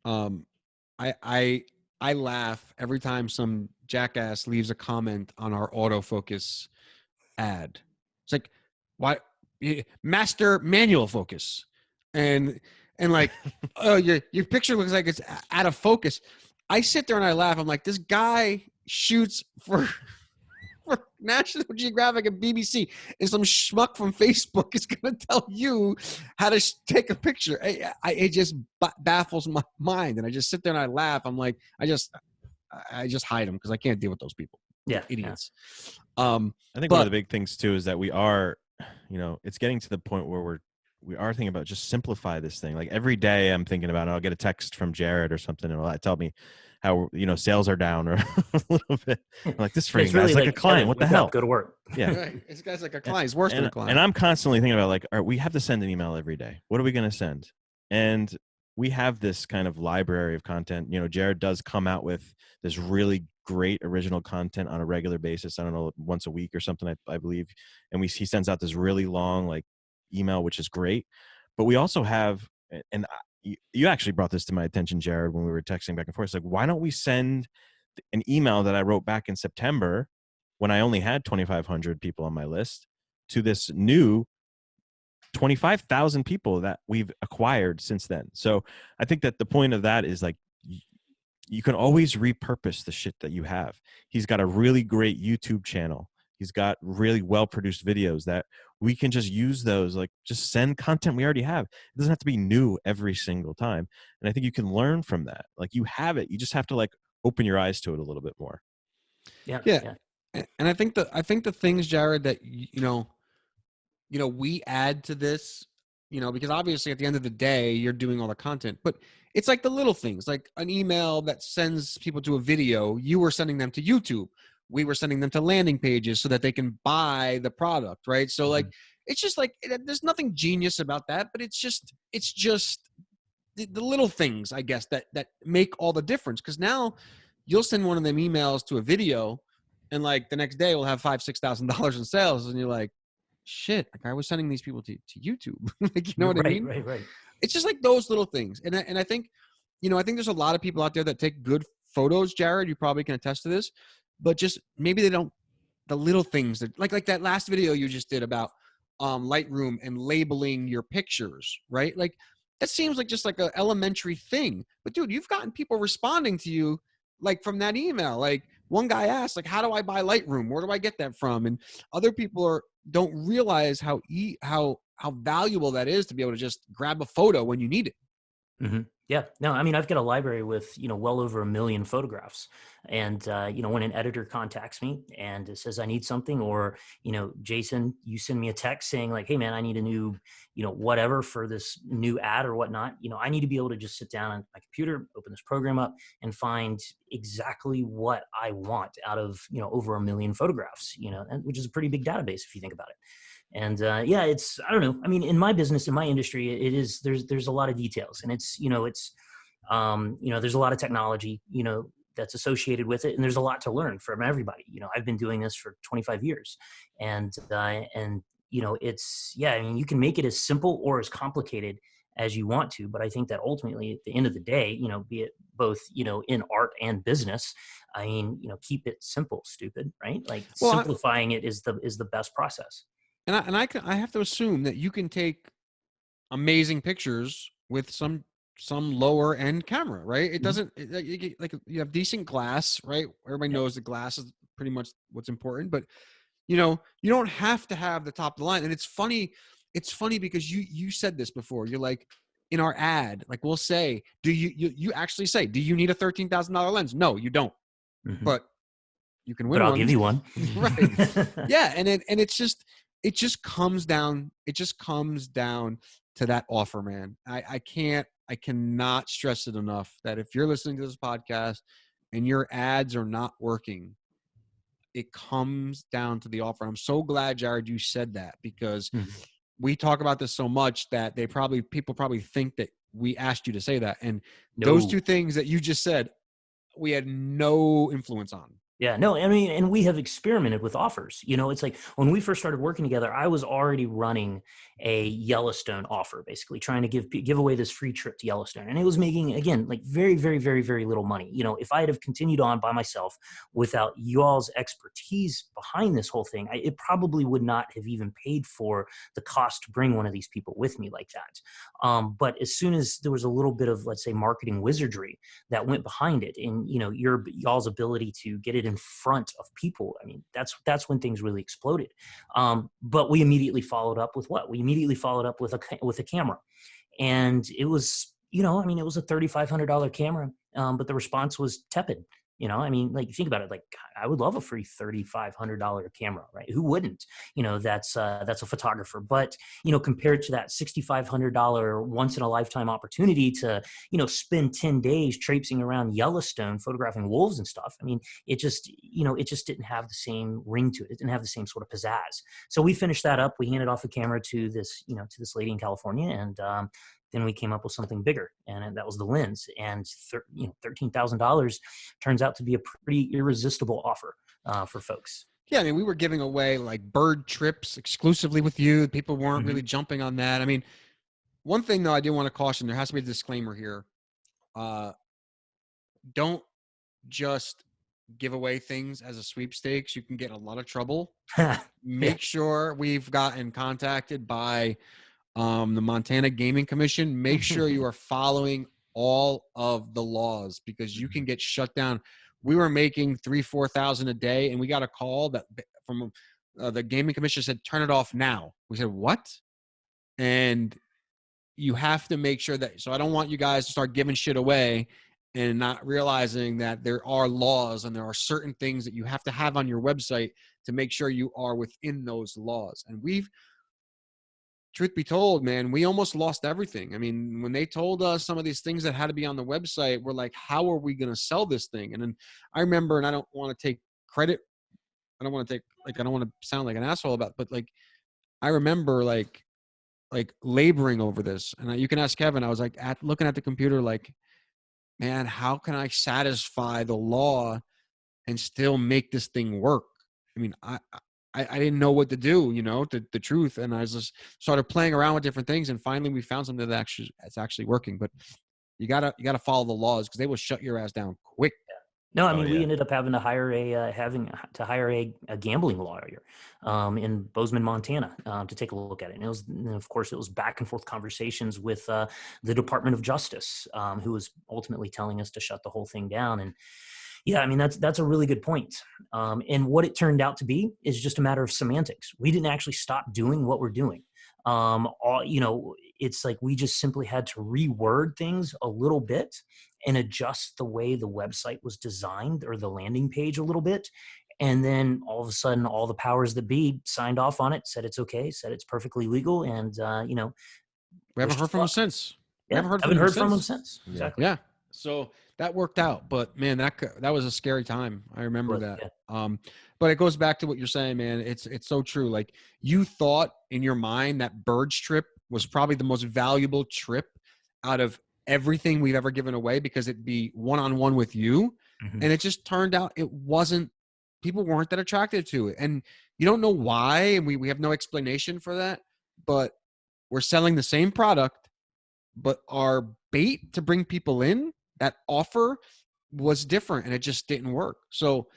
[SPEAKER 3] I laugh every time some jackass leaves a comment on our autofocus ad. It's like, why? Master manual focus, and like, oh, your picture looks like it's out of focus. I sit there and I laugh. I'm like, this guy shoots for National Geographic and BBC, and some schmuck from Facebook is going to tell you how to take a picture. It just baffles my mind, and I just sit there and I laugh. I'm like, I just hide them because I can't deal with those people.
[SPEAKER 5] Yeah,
[SPEAKER 3] idiots.
[SPEAKER 2] I think one of the big things too is that we are, it's getting to the point where we are thinking about just simplify this thing. Like every day I'm thinking about it. I'll get a text from Jared or something and it'll tell me how, sales are down or a little bit. I'm like, this freaking guy's like a client. What the hell?
[SPEAKER 5] Go to work.
[SPEAKER 3] Yeah. Right. This guy's like a client. He's worse than a client.
[SPEAKER 2] And I'm constantly thinking about like, all right, we have to send an email every day. What are we going to send? And we have this kind of library of content. Jared does come out with this really great original content on a regular basis. I don't know, once a week or something, I believe. And he sends out this really long like email, which is great. But we also have, and you actually brought this to my attention, Jared, when we were texting back and forth. It's like, why don't we send an email that I wrote back in September when I only had 2,500 people on my list to this new 25,000 people that we've acquired since then. So I think that the point of that is like, you can always repurpose the shit that you have. He's got a really great YouTube channel. He's got really well-produced videos that we can just use those, like just send content we already have. It doesn't have to be new every single time. And I think you can learn from that. Like you have it. You just have to like open your eyes to it a little bit more.
[SPEAKER 3] Yeah. And I think the things, Jared, that, we add to this, because obviously at the end of the day, you're doing all the content, but it's like the little things, like an email that sends people to a video. You were sending them to YouTube. We were sending them to landing pages so that they can buy the product, right? So like, it's just like, there's nothing genius about that, but it's just the little things, I guess, that make all the difference. Because now you'll send one of them emails to a video, and like the next day we'll have $5,000-$6,000 in sales, and you're like, shit, like I was sending these people to YouTube. Like, you know what I mean?
[SPEAKER 5] Right.
[SPEAKER 3] It's just like those little things. And I think, I think there's a lot of people out there that take good photos, Jared, you probably can attest to this, but just maybe they don't, the little things that like that last video you just did about Lightroom and labeling your pictures, right? Like that seems like just like an elementary thing, but dude, you've gotten people responding to you like from that email. Like one guy asked, like, how do I buy Lightroom? Where do I get that from? And other people don't realize how valuable that is to be able to just grab a photo when you need it.
[SPEAKER 5] Mm-hmm. Yeah, no, I mean, I've got a library with, well over 1 million photographs. And, when an editor contacts me and it says I need something, or, Jason, you send me a text saying like, hey man, I need a new, whatever for this new ad or whatnot, I need to be able to just sit down on my computer, open this program up and find exactly what I want out of, over 1 million photographs, which is a pretty big database if you think about it. And it's, I don't know. I mean, in my business, in my industry, it is, there's a lot of details, and it's, there's a lot of technology, that's associated with it. And there's a lot to learn from everybody. I've been doing this for 25 years and it's, I mean, you can make it as simple or as complicated as you want to, but I think that ultimately at the end of the day, be it both, in art and business, I mean, keep it simple, stupid, right? Like simplifying it is the best process.
[SPEAKER 3] And I have to assume that you can take amazing pictures with some lower end camera, right? It doesn't like you have decent glass, right? Everybody knows that glass is pretty much what's important, but you don't have to have the top of the line. And it's funny because you said this before. You're like, in our ad, like we'll say, do you actually say, do you need a $13,000 lens? No, you don't.
[SPEAKER 5] Mm-hmm.
[SPEAKER 3] But you can win.
[SPEAKER 5] But I'll give you one.
[SPEAKER 3] Right. Yeah. And it just comes down to that offer, man. I cannot stress it enough that if you're listening to this podcast and your ads are not working, it comes down to the offer. I'm so glad, Jared, you said that, because we talk about this so much that people probably think that we asked you to say that. And those two things that you just said, we had no influence on.
[SPEAKER 5] Yeah, no, I mean, and we have experimented with offers. It's like when we first started working together, I was already running a Yellowstone offer, basically trying to give away this free trip to Yellowstone. And it was making, again, like very, very, very, very little money. If I had have continued on by myself without you all's expertise behind this whole thing, it probably would not have even paid for the cost to bring one of these people with me like that. But as soon as there was a little bit of, let's say, marketing wizardry that went behind it, and, y'all's ability to get it in front of people, I mean, that's when things really exploded. But we immediately followed up with what? We immediately followed up with a camera, and it was, it was a $3,500 camera, but the response was tepid. I mean, like, you think about it, like, I would love a free $3,500 camera, right? Who wouldn't? That's a photographer. But, compared to that $6,500 once in a lifetime opportunity to, spend 10 days traipsing around Yellowstone, photographing wolves and stuff. I mean, it just didn't have the same ring to it. It didn't have the same sort of pizzazz. So we finished that up. We handed off the camera to this lady in California, and, then we came up with something bigger, and that was the lens. And $13,000 turns out to be a pretty irresistible offer for folks.
[SPEAKER 3] Yeah, I mean, we were giving away like bird trips exclusively with you. People weren't really jumping on that. I mean, one thing though, I do want to caution: there has to be a disclaimer here. Don't just give away things as a sweepstakes. You can get in a lot of trouble. Make sure we've gotten contacted by the Montana Gaming Commission. Make sure you are following all of the laws, because you can get shut down. We were making $3,000-4,000 a day, and we got a call that from the Gaming Commission said, turn it off now. We said, what? And you have to make sure that, so I don't want you guys to start giving shit away and not realizing that there are laws and there are certain things that you have to have on your website to make sure you are within those laws. And truth be told, man, we almost lost everything. I mean, when they told us some of these things that had to be on the website, we're like, how are we going to sell this thing? And then I remember, and I don't want to take credit. I don't want to sound like an asshole about it, but like, I remember like laboring over this. And you can ask Kevin, I was like looking at the computer, like, man, how can I satisfy the law and still make this thing work? I mean, I didn't know what to do, the truth. And I just started playing around with different things. And finally we found something that's actually working. But you gotta follow the laws, because they will shut your ass down quick.
[SPEAKER 5] No, I
[SPEAKER 2] Oh
[SPEAKER 5] mean, we
[SPEAKER 2] yeah.
[SPEAKER 5] ended up having to hire a gambling lawyer in Bozeman, Montana, to take a look at it. And it was, and of course, it was back and forth conversations with the Department of Justice, who was ultimately telling us to shut the whole thing down. And yeah, I mean, that's a really good point. And what it turned out to be is just a matter of semantics. We didn't actually stop doing what we're doing. It's like we just simply had to reword things a little bit and adjust the way the website was designed or the landing page a little bit. And then all of a sudden, all the powers that be signed off on it, said it's okay, said it's perfectly legal. And,
[SPEAKER 3] We haven't heard from him since. We
[SPEAKER 5] Yeah, haven't heard from him since.
[SPEAKER 2] Yeah.
[SPEAKER 5] Exactly.
[SPEAKER 3] Yeah. So that worked out, but man, that was a scary time. I remember
[SPEAKER 5] Was,
[SPEAKER 3] that.
[SPEAKER 5] yeah.
[SPEAKER 3] But it goes back to what you're saying, man. It's so true. Like you thought in your mind that Bird's trip was probably the most valuable trip out of everything we've ever given away because it'd be one-on-one with you.
[SPEAKER 5] Mhm.
[SPEAKER 3] And it just turned out it wasn't, people weren't that attracted to it. And you don't know why. And we have no explanation for that, but we're selling the same product, but our bait to bring people in, that offer was different and it just didn't work. So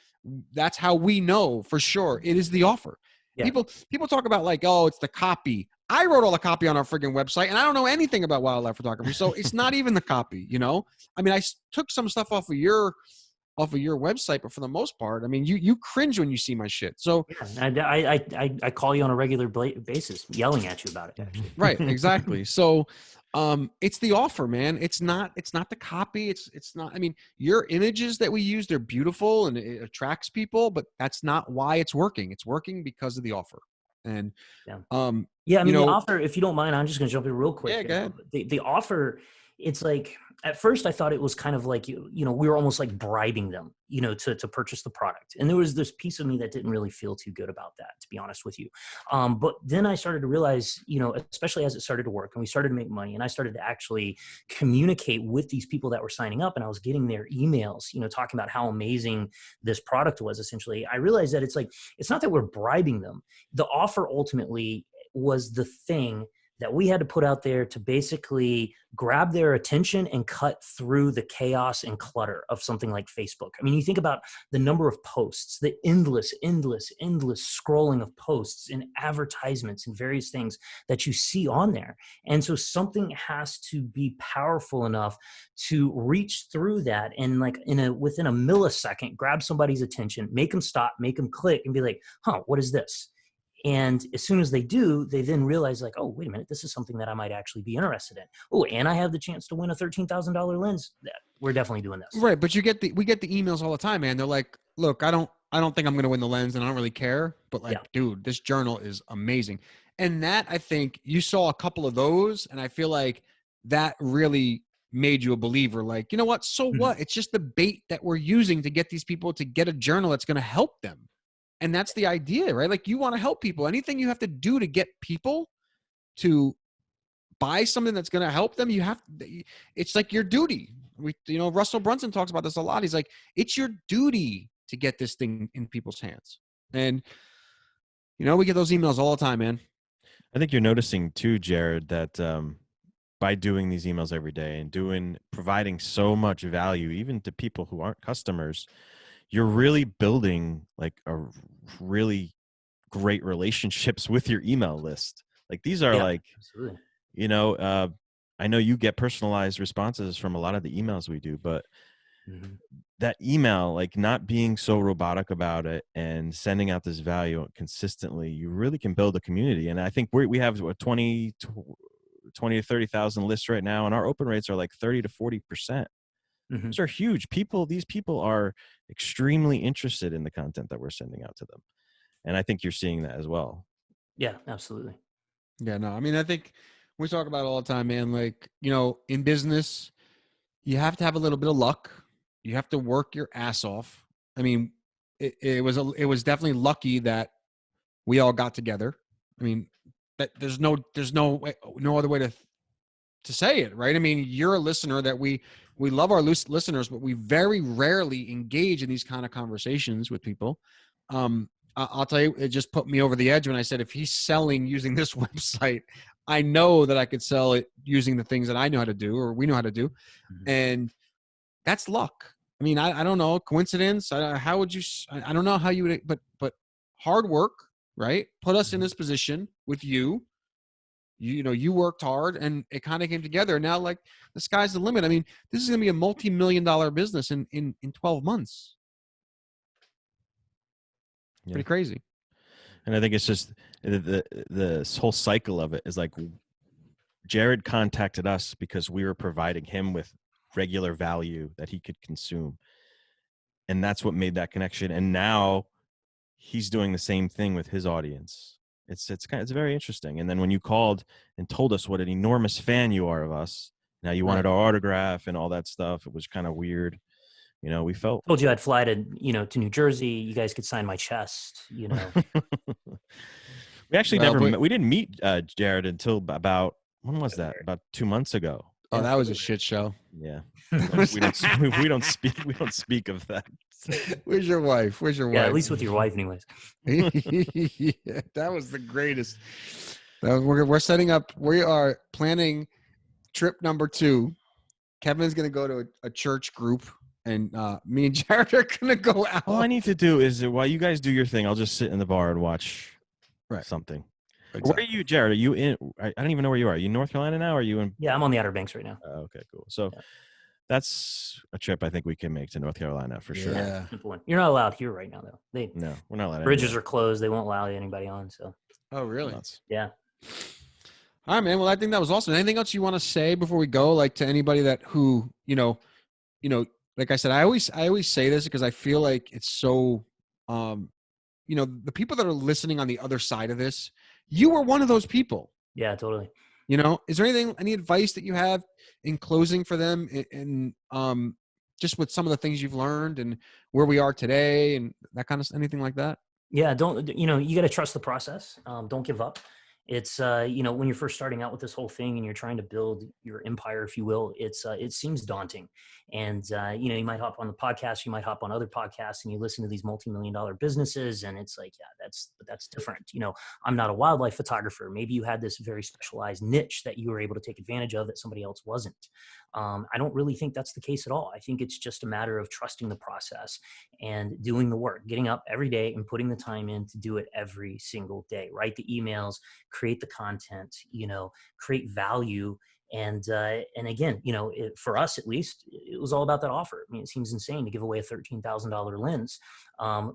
[SPEAKER 3] that's how we know for sure it is the offer.
[SPEAKER 5] Yeah.
[SPEAKER 3] People talk about like, oh, it's the copy. I wrote all the copy on our friggin' website and I don't know anything about wildlife photography. So it's not even the copy, you know? I mean, I took some stuff off of your website, but for the most part, I mean, you cringe when you see my shit. So
[SPEAKER 5] Yeah, I call you on a regular basis, yelling at you about it. Actually,
[SPEAKER 3] right, exactly. So it's the offer, man. It's not the copy. It's not, I mean, your images that we use, they're beautiful and it attracts people, but that's not why it's working. It's working because of the offer. And
[SPEAKER 5] yeah.
[SPEAKER 3] yeah,
[SPEAKER 5] I mean, the offer, if you don't mind, I'm just going to jump in real quick.
[SPEAKER 3] Yeah, go ahead.
[SPEAKER 5] The offer, it's like, at first I thought it was kind of like, we were almost like bribing them, to purchase the product. And there was this piece of me that didn't really feel too good about that, to be honest with you. But then I started to realize, especially as it started to work and we started to make money and I started to actually communicate with these people that were signing up and I was getting their emails, talking about how amazing this product was. Essentially, I realized that it's like, it's not that we're bribing them. The offer ultimately was the thing that we had to put out there to basically grab their attention and cut through the chaos and clutter of something like Facebook. I mean, you think about the number of posts, the endless scrolling of posts and advertisements and various things that you see on there. And so something has to be powerful enough to reach through that and like within a millisecond, grab somebody's attention, make them stop, make them click and be like, huh, what is this? And as soon as they do, they then realize like, oh, wait a minute, this is something that I might actually be interested in. Oh, and I have the chance to win a $13,000 lens. We're definitely doing this.
[SPEAKER 3] Right. But we get the emails all the time, man. They're like, look, I don't think I'm going to win the lens and I don't really care, but like, dude, this journal is amazing. And that, I think you saw a couple of those. And I feel like that really made you a believer. Like, you know what? So what? It's just the bait that we're using to get these people to get a journal that's going to help them. And that's the idea, right? Like you want to help people. Anything you have to do to get people to buy something that's going to help them, it's like your duty. Russell Brunson talks about this a lot. He's like, it's your duty to get this thing in people's hands. And, we get those emails all the time, man.
[SPEAKER 2] I think you're noticing too, Jared, that by doing these emails every day and providing so much value, even to people who aren't customers, you're really building like a really great relationships with your email list. Like these are
[SPEAKER 5] absolutely.
[SPEAKER 2] I know you get personalized responses from a lot of the emails we do, but that email, like not being so robotic about it and sending out this value consistently, you really can build a community. And I think we have 20 to 30,000 lists right now, and our open rates are like 30 to 40%. Those are huge. These people are extremely interested in the content that we're sending out to them. And I think you're seeing that as well.
[SPEAKER 5] Yeah, absolutely.
[SPEAKER 3] Yeah, no, I mean, I think we talk about it all the time, man. Like, in business, you have to have a little bit of luck. You have to work your ass off. I mean, it was definitely lucky that we all got together. I mean, that there's no other way to say it, right? I mean, you're a listener that we love our listeners, but we very rarely engage in these kind of conversations with people. I'll tell you, it just put me over the edge when I said, if he's selling using this website, I know that I could sell it using the things that I know how to do or we know how to do. And that's luck. I mean, I don't know, coincidence. How would you? I don't know how you would, but hard work, right? Put us in this position with you. You know, you worked hard, and it kind of came together. Now, like the sky's the limit. I mean, this is going to be a multi-million-dollar business in 12 months.
[SPEAKER 2] Yeah.
[SPEAKER 3] Pretty crazy.
[SPEAKER 2] And I think it's just the whole cycle of it is like Jared contacted us because we were providing him with regular value that he could consume. And that's what made that connection. And now he's doing the same thing with his audience. It's very interesting. And then when you called and told us what an enormous fan you are of us, now you wanted our autograph and all that stuff, it was kind of weird. You know, we felt.
[SPEAKER 5] Told you I'd fly to New Jersey. You guys could sign my chest. You know.
[SPEAKER 2] We actually we didn't meet Jared until about, when was that? About 2 months ago.
[SPEAKER 3] Oh, that was a shit show.
[SPEAKER 2] Yeah. we don't speak of that.
[SPEAKER 3] Where's your wife?
[SPEAKER 5] Yeah, at least with your wife, anyways.
[SPEAKER 3] Yeah, that was the greatest. We're setting up. We are planning trip number 2. Kevin's going to go to a church group, and me and Jared are going to go out.
[SPEAKER 2] All I need to do is, while you guys do your thing, I'll just sit in the bar and watch something. Exactly. Where are you, Jared? Are you in? I don't even know where you are. Are you in North Carolina now? Or are you in?
[SPEAKER 5] Yeah, I'm on the Outer Banks right now.
[SPEAKER 2] Okay, cool. So that's a trip I think we can make to North Carolina for sure.
[SPEAKER 3] Yeah.
[SPEAKER 5] You're not allowed here right now, though.
[SPEAKER 2] No, we're not allowed.
[SPEAKER 5] Bridges are closed. They won't allow anybody on. So.
[SPEAKER 3] Oh, really?
[SPEAKER 5] Yeah.
[SPEAKER 3] All right, man. Well, I think that was awesome. Anything else you want to say before we go, like to anybody who like I said, I always say this because I feel like it's so, the people that are listening on the other side of this, you were one of those people.
[SPEAKER 5] Yeah, totally.
[SPEAKER 3] You know, is there any advice that you have in closing for them and just with some of the things you've learned and where we are today and that kind of anything like that?
[SPEAKER 5] Yeah. You got to trust the process. Don't give up. It's, when you're first starting out with this whole thing and you're trying to build your empire, if you will, it seems daunting. And, you might hop on the podcast, you might hop on other podcasts and you listen to these multi-million-dollar businesses. And it's like, yeah, that's different. I'm not a wildlife photographer. Maybe you had this very specialized niche that you were able to take advantage of that somebody else wasn't. I don't really think that's the case at all. I think it's just a matter of trusting the process and doing the work, getting up every day and putting the time in to do it every single day. Write the emails, create the content, create value. And again, for us, at least, it was all about that offer. I mean, it seems insane to give away a $13,000 lens.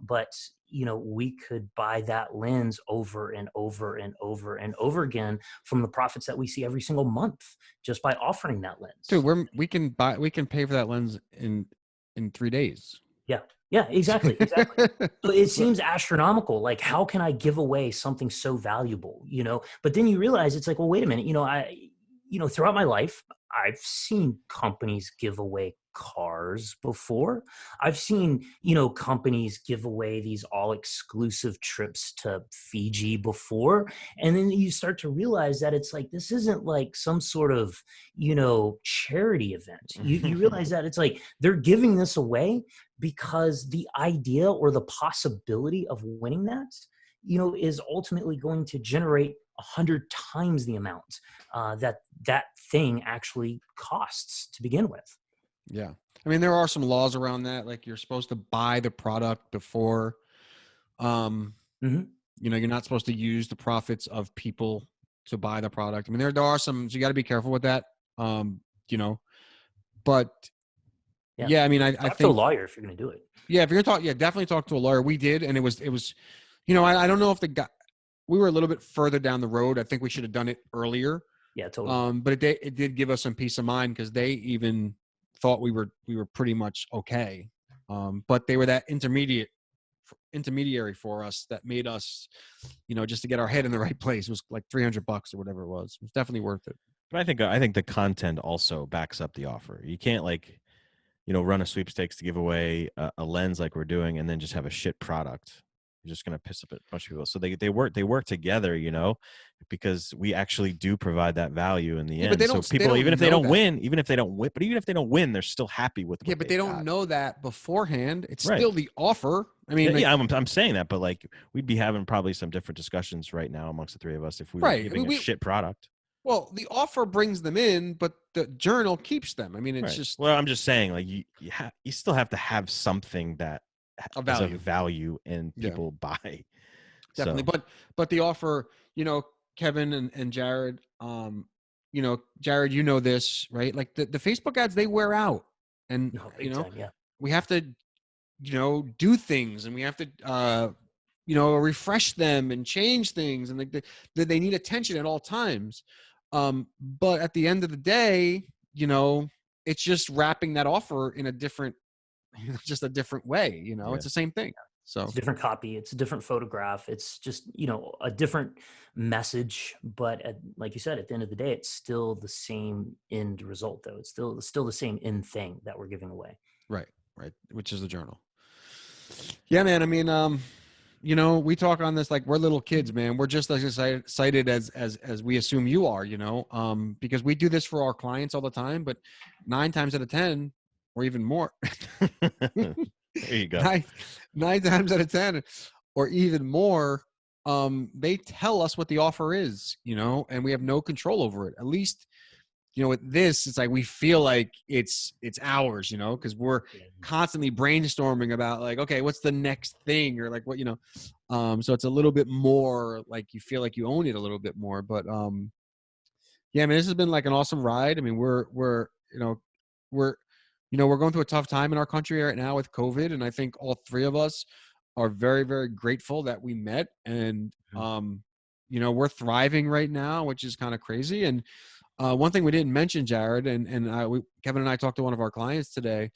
[SPEAKER 5] But we could buy that lens over and over and over and over again from the profits that we see every single month just by offering that lens.
[SPEAKER 3] Dude, we can pay for that lens in 3 days.
[SPEAKER 5] Yeah, exactly. So it seems astronomical. Like, how can I give away something so valuable, But then you realize it's like, well, wait a minute, throughout my life, I've seen companies give away cars before. I've seen, companies give away these all exclusive trips to Fiji before. And then you start to realize that it's like, this isn't like some sort of, charity event. You realize that it's like, they're giving this away because the idea or the possibility of winning that, is ultimately going to generate 100 times the amount that thing actually costs to begin with.
[SPEAKER 3] Yeah. I mean, there are some laws around that. Like you're supposed to buy the product before, you're not supposed to use the profits of people to buy the product. I mean, there are some, so you got to be careful with that. But I mean, I think
[SPEAKER 5] to a lawyer if you're going to do it.
[SPEAKER 3] Yeah. If you're going to talk, definitely talk to a lawyer. We did. And it was, I don't know if we were a little bit further down the road. I think we should have done it earlier.
[SPEAKER 5] Yeah, totally.
[SPEAKER 3] But it did give us some peace of mind because they even thought we were pretty much okay. But they were that intermediary for us that made us, just to get our head in the right place. It was like $300 or whatever it was. It was definitely worth it.
[SPEAKER 2] But I think the content also backs up the offer. You can't run a sweepstakes to give away a lens like we're doing and then just have a shit product. You're just going to piss up a bunch of people. So they work together, because we actually do provide that value in the end.
[SPEAKER 3] But
[SPEAKER 2] so people, even if they don't win, they're still happy with.
[SPEAKER 3] Yeah, but they don't know that beforehand. It's still the offer. I mean,
[SPEAKER 2] I'm saying that, but like we'd be having probably some different discussions right now amongst the three of us if we were giving a shit product.
[SPEAKER 3] Well, the offer brings them in, but the journal keeps them. I mean, it's
[SPEAKER 2] Right.
[SPEAKER 3] just
[SPEAKER 2] Well, I'm just saying, like you still have to have something that
[SPEAKER 3] a
[SPEAKER 2] is of
[SPEAKER 3] value.
[SPEAKER 2] value and
[SPEAKER 3] Yeah.
[SPEAKER 2] people buy.
[SPEAKER 3] Definitely.
[SPEAKER 2] So,
[SPEAKER 3] But the offer, Kevin and Jared, Jared, this, right? Like the Facebook ads, they wear out. And
[SPEAKER 5] No, big time. Yeah.
[SPEAKER 3] we have to, do things, and we have to refresh them and change things, and like they need attention at all times. But at the end of the day, it's just wrapping that offer in a different just a different way.
[SPEAKER 2] yeah.
[SPEAKER 3] It's the same thing. So
[SPEAKER 5] It's a different copy. It's a different photograph. It's just, a different message. But like you said, at the end of the day, it's still the same end result, though. It's still the same end thing that we're giving away.
[SPEAKER 3] right, which is the journal. Yeah, man. I mean, we talk on this like we're little kids, man. We're just as excited as we assume you are, because we do this for our clients all the time. But 9 times out of 10, or even more,
[SPEAKER 2] There you go.
[SPEAKER 3] nine times out of 10, or even more, they tell us what the offer is, and we have no control over it. At least, with this, it's like we feel like it's ours, because we're constantly brainstorming about like, okay, what's the next thing, or like what, so it's a little bit more like you feel like you own it a little bit more. But yeah, I mean, this has been like an awesome ride. I mean, we're going through a tough time in our country right now with COVID, and I think all 3 of us are very, very grateful that we met, and we're thriving right now, which is kind of crazy. And one thing we didn't mention, Jared, and Kevin and I talked to one of our clients today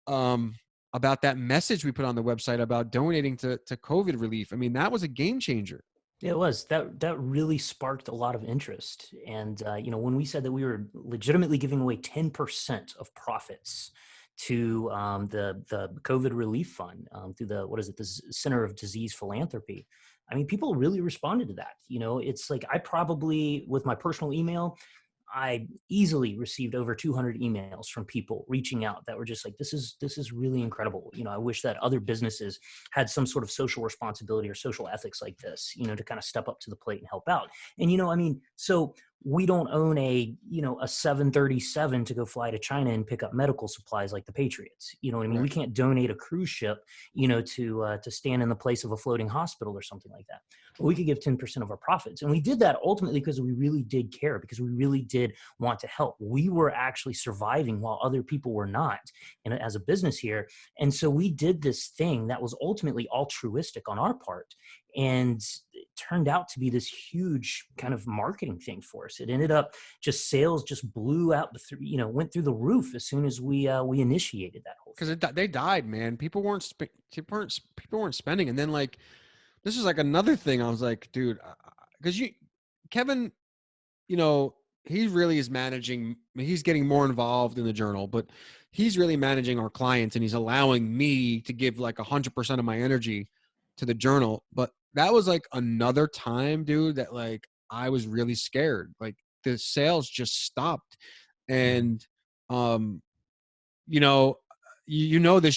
[SPEAKER 3] about that message we put on the website about donating to COVID relief. I mean, that was a game changer.
[SPEAKER 5] Yeah, it was. That really sparked a lot of interest. And, when we said that we were legitimately giving away 10% of profits to the COVID relief fund through the Center of Disease Philanthropy, I mean, people really responded to that. It's like I probably, with my personal email, I easily received over 200 emails from people reaching out that were just like, this is really incredible. I wish that other businesses had some sort of social responsibility or social ethics like this, to kind of step up to the plate and help out. And, so we don't own a 737 to go fly to China and pick up medical supplies like the Patriots. You know what I mean?
[SPEAKER 3] Right.
[SPEAKER 5] We can't donate a cruise ship, to stand in the place of a floating hospital or something like that. But we could give 10% of our profits. And we did that ultimately because we really did care, because we really did want to help. We were actually surviving while other people were not, and as a business here. And so we did this thing that was ultimately altruistic on our part. And it turned out to be this huge kind of marketing thing for us. It ended up just sales just blew out, went through the roof as soon as we initiated that whole thing.
[SPEAKER 3] Because they died, man. People weren't spending. And then like, this is like another thing. I was like, dude, because Kevin, he really is managing. He's getting more involved in the journal, but he's really managing our clients, and he's allowing me to give like 100% of my energy to the journal. But that was like another time, dude, that like I was really scared. Like the sales just stopped, and this,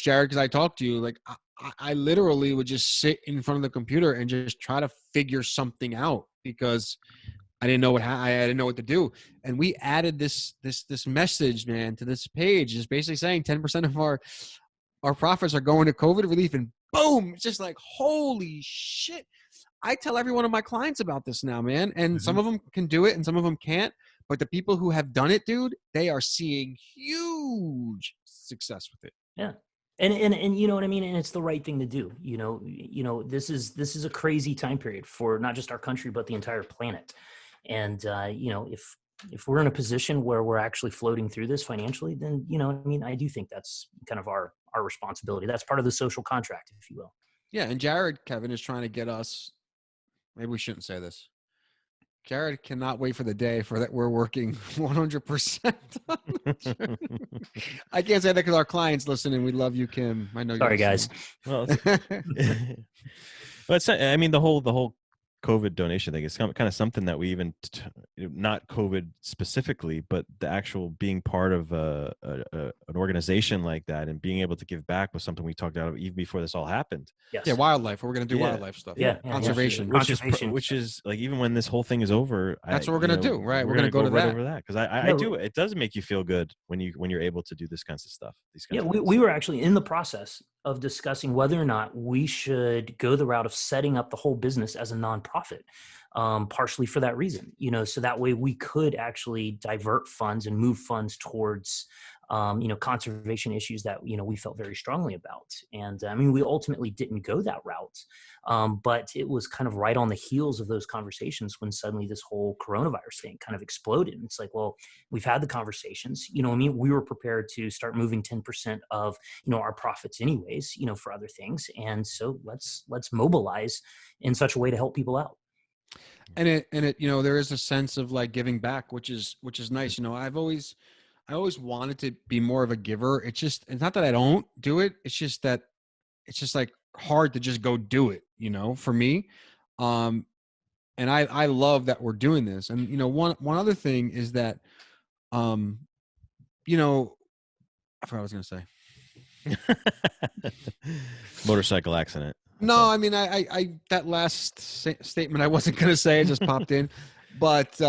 [SPEAKER 3] Jared, because I talked to you. Like I literally would just sit in front of the computer and just try to figure something out, because I didn't know I didn't know what to do. And we added this message, man, to this page, just basically saying 10% of our profits are going to COVID relief, and boom, it's just like, holy shit. I tell every one of my clients about this now, man. And some of them can do it and some of them can't. But the people who have done it, dude, they are seeing huge success with it.
[SPEAKER 5] Yeah. And you know what I mean? And it's the right thing to do. This is a crazy time period for not just our country, but the entire planet. And, if we're in a position where we're actually floating through this financially, then, I do think that's kind of our responsibility. That's part of the social contract, if you will.
[SPEAKER 3] Yeah. And Jared, Kevin, is trying to get us, maybe we shouldn't say this. Jared cannot wait for the day for that we're working 100%. I can't say that because our clients listen, and we love you, Kim. I know.
[SPEAKER 5] Sorry, guys.
[SPEAKER 2] Well, it's, I mean, the whole COVID donation thing. It's kind of something that we even, not COVID specifically, but the actual being part of an organization like that and being able to give back was something we talked about even before this all happened.
[SPEAKER 5] Yes.
[SPEAKER 3] Yeah, wildlife. We're going to do
[SPEAKER 2] Yeah.
[SPEAKER 3] wildlife stuff.
[SPEAKER 5] Yeah,
[SPEAKER 3] Conservation.
[SPEAKER 2] Which is like, even when this whole thing is over,
[SPEAKER 3] That's what we're going to do, right? We're going to go to
[SPEAKER 2] right
[SPEAKER 3] that.
[SPEAKER 2] over that, because I do. It does make you feel good when you're able to do this kinds of stuff.
[SPEAKER 5] We were actually in the process of discussing whether or not we should go the route of setting up the whole business as a nonprofit, partially for that reason, so that way we could actually divert funds and move funds towards, conservation issues that, we felt very strongly about. And we ultimately didn't go that route. But it was kind of right on the heels of those conversations when suddenly this whole coronavirus thing kind of exploded. And it's like, well, we've had the conversations, we were prepared to start moving 10% of, our profits anyways, for other things. And so let's mobilize in such a way to help people out.
[SPEAKER 3] And it, there is a sense of like giving back, which is nice. I always wanted to be more of a giver. It's not that I don't do it. It's just that it's just like hard to just go do it, for me. And I love that we're doing this. And, one other thing is that, I forgot what I was going to say.
[SPEAKER 2] Motorcycle accident.
[SPEAKER 3] No, I that last statement I wasn't going to say, it just popped in, but,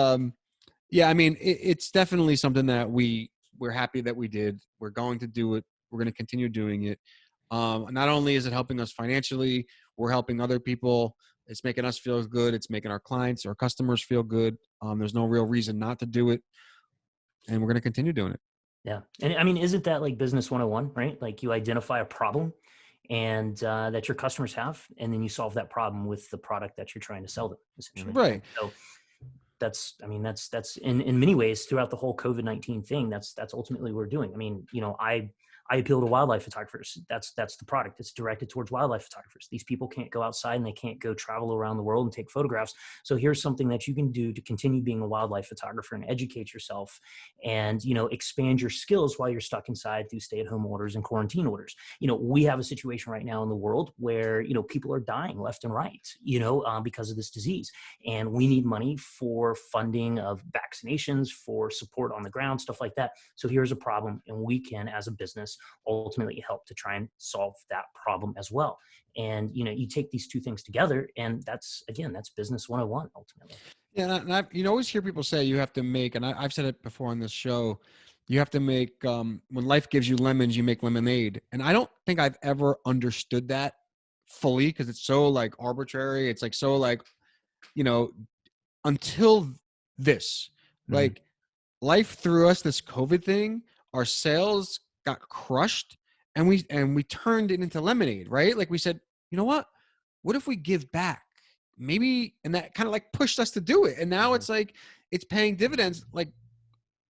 [SPEAKER 3] yeah, it's definitely something that we're happy that we did. We're going to do it. We're going to continue doing it. Not only is it helping us financially, we're helping other people. It's making us feel good. It's making our clients, our customers feel good. There's no real reason not to do it. And we're going to continue doing it.
[SPEAKER 5] Yeah. And isn't that like business 101, right? Like you identify a problem and that your customers have, and then you solve that problem with the product that you're trying to sell them, essentially.
[SPEAKER 3] Right.
[SPEAKER 5] So that's in many ways throughout the whole COVID-19 thing, that's ultimately what we're doing. I appeal to wildlife photographers. That's the product. It's directed towards wildlife photographers. These people can't go outside and they can't go travel around the world and take photographs. So here's something that you can do to continue being a wildlife photographer and educate yourself and, expand your skills while you're stuck inside through stay-at-home orders and quarantine orders. We have a situation right now in the world where, people are dying left and right, because of this disease. And we need money for funding of vaccinations, for support on the ground, stuff like that. So here's a problem, and we can, as a business, ultimately help to try and solve that problem as well. And, you take these two things together, and that's business 101 ultimately.
[SPEAKER 3] Yeah. And you always hear people say you have to make, and I've said it before on this show, you have to make, when life gives you lemons, you make lemonade. And I don't think I've ever understood that fully, because it's so like arbitrary. It's like, so like, until this, like life threw us this COVID thing, our sales got crushed, and we turned it into lemonade, right? Like we said, you know what if we give back? Maybe, and that kind of like pushed us to do it. And now it's like, it's paying dividends, like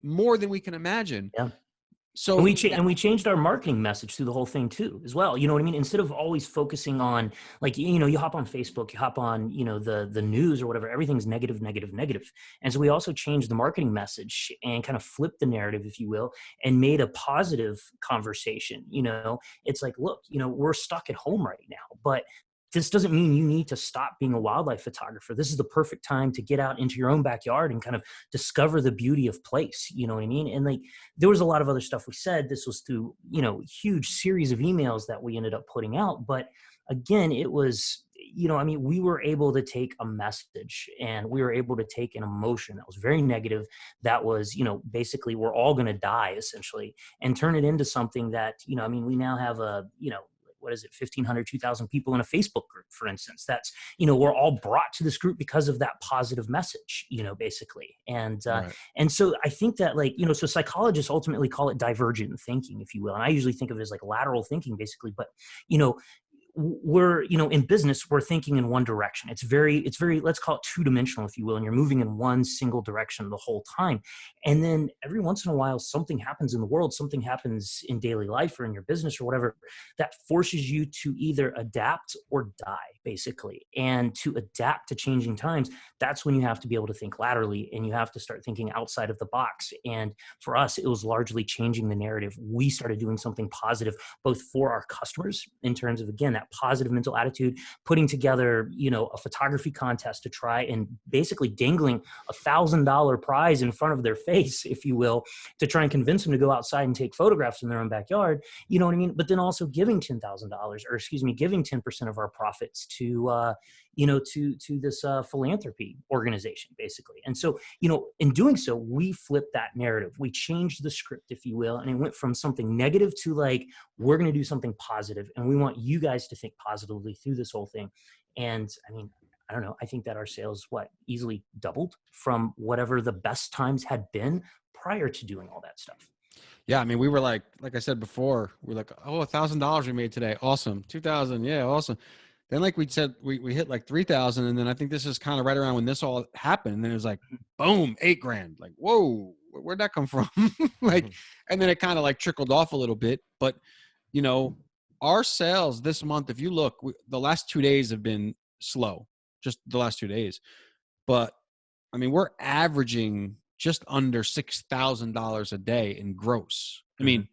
[SPEAKER 3] more than we can imagine.
[SPEAKER 5] Yeah.
[SPEAKER 3] So
[SPEAKER 5] and we changed our marketing message through the whole thing too, as well. You know what I mean? Instead of always focusing on like, you hop on Facebook, you hop on, the news or whatever, everything's negative. And so we also changed the marketing message and kind of flipped the narrative, if you will, and made a positive conversation. It's like, look, we're stuck at home right now, but this doesn't mean you need to stop being a wildlife photographer. This is the perfect time to get out into your own backyard and kind of discover the beauty of place. You know what I mean? And like, there was a lot of other stuff we said. This was through, huge series of emails that we ended up putting out. But again, it was, we were able to take a message and we were able to take an emotion that was very negative. That was, basically we're all going to die essentially, and turn it into something that, we now have a, what is it, 1,500, 2,000 people in a Facebook group, for instance. That's, we're all brought to this group because of that positive message, basically. And,
[SPEAKER 3] right.
[SPEAKER 5] And so I think that like, so psychologists ultimately call it divergent thinking, if you will. And I usually think of it as like lateral thinking basically, but, we're, in business, we're thinking in one direction. It's very, let's call it two-dimensional, if you will. And you're moving in one single direction the whole time. And then every once in a while, something happens in the world, something happens in daily life or in your business or whatever, that forces you to either adapt or die, basically. And to adapt to changing times, that's when you have to be able to think laterally and you have to start thinking outside of the box. And for us, it was largely changing the narrative. We started doing something positive, both for our customers in terms of, again, that that positive mental attitude, putting together, a photography contest to try and basically dangling $1,000 prize in front of their face, if you will, to try and convince them to go outside and take photographs in their own backyard. You know what I mean? But then also giving $10,000, or excuse me, giving 10% of our profits to, to this philanthropy organization, basically. And so, in doing so, we flipped that narrative. We changed the script, if you will, and it went from something negative to like, we're going to do something positive, and we want you guys to think positively through this whole thing. And I mean, I don't know. I think that our sales, easily doubled from whatever the best times had been prior to doing all that stuff.
[SPEAKER 3] Yeah, I mean, we were like I said before, we're like, oh, $1,000 we made today, awesome. 2,000, yeah, awesome. Then, like we said, we hit like 3,000, and then I think this is kind of right around when this all happened. And then it was like, boom, $8,000. Like, whoa, where'd that come from? And then it kind of like trickled off a little bit. But our sales this month, if you look, the last 2 days have been slow, just the last 2 days. But I mean, we're averaging just under $6,000 a day in gross. I mean,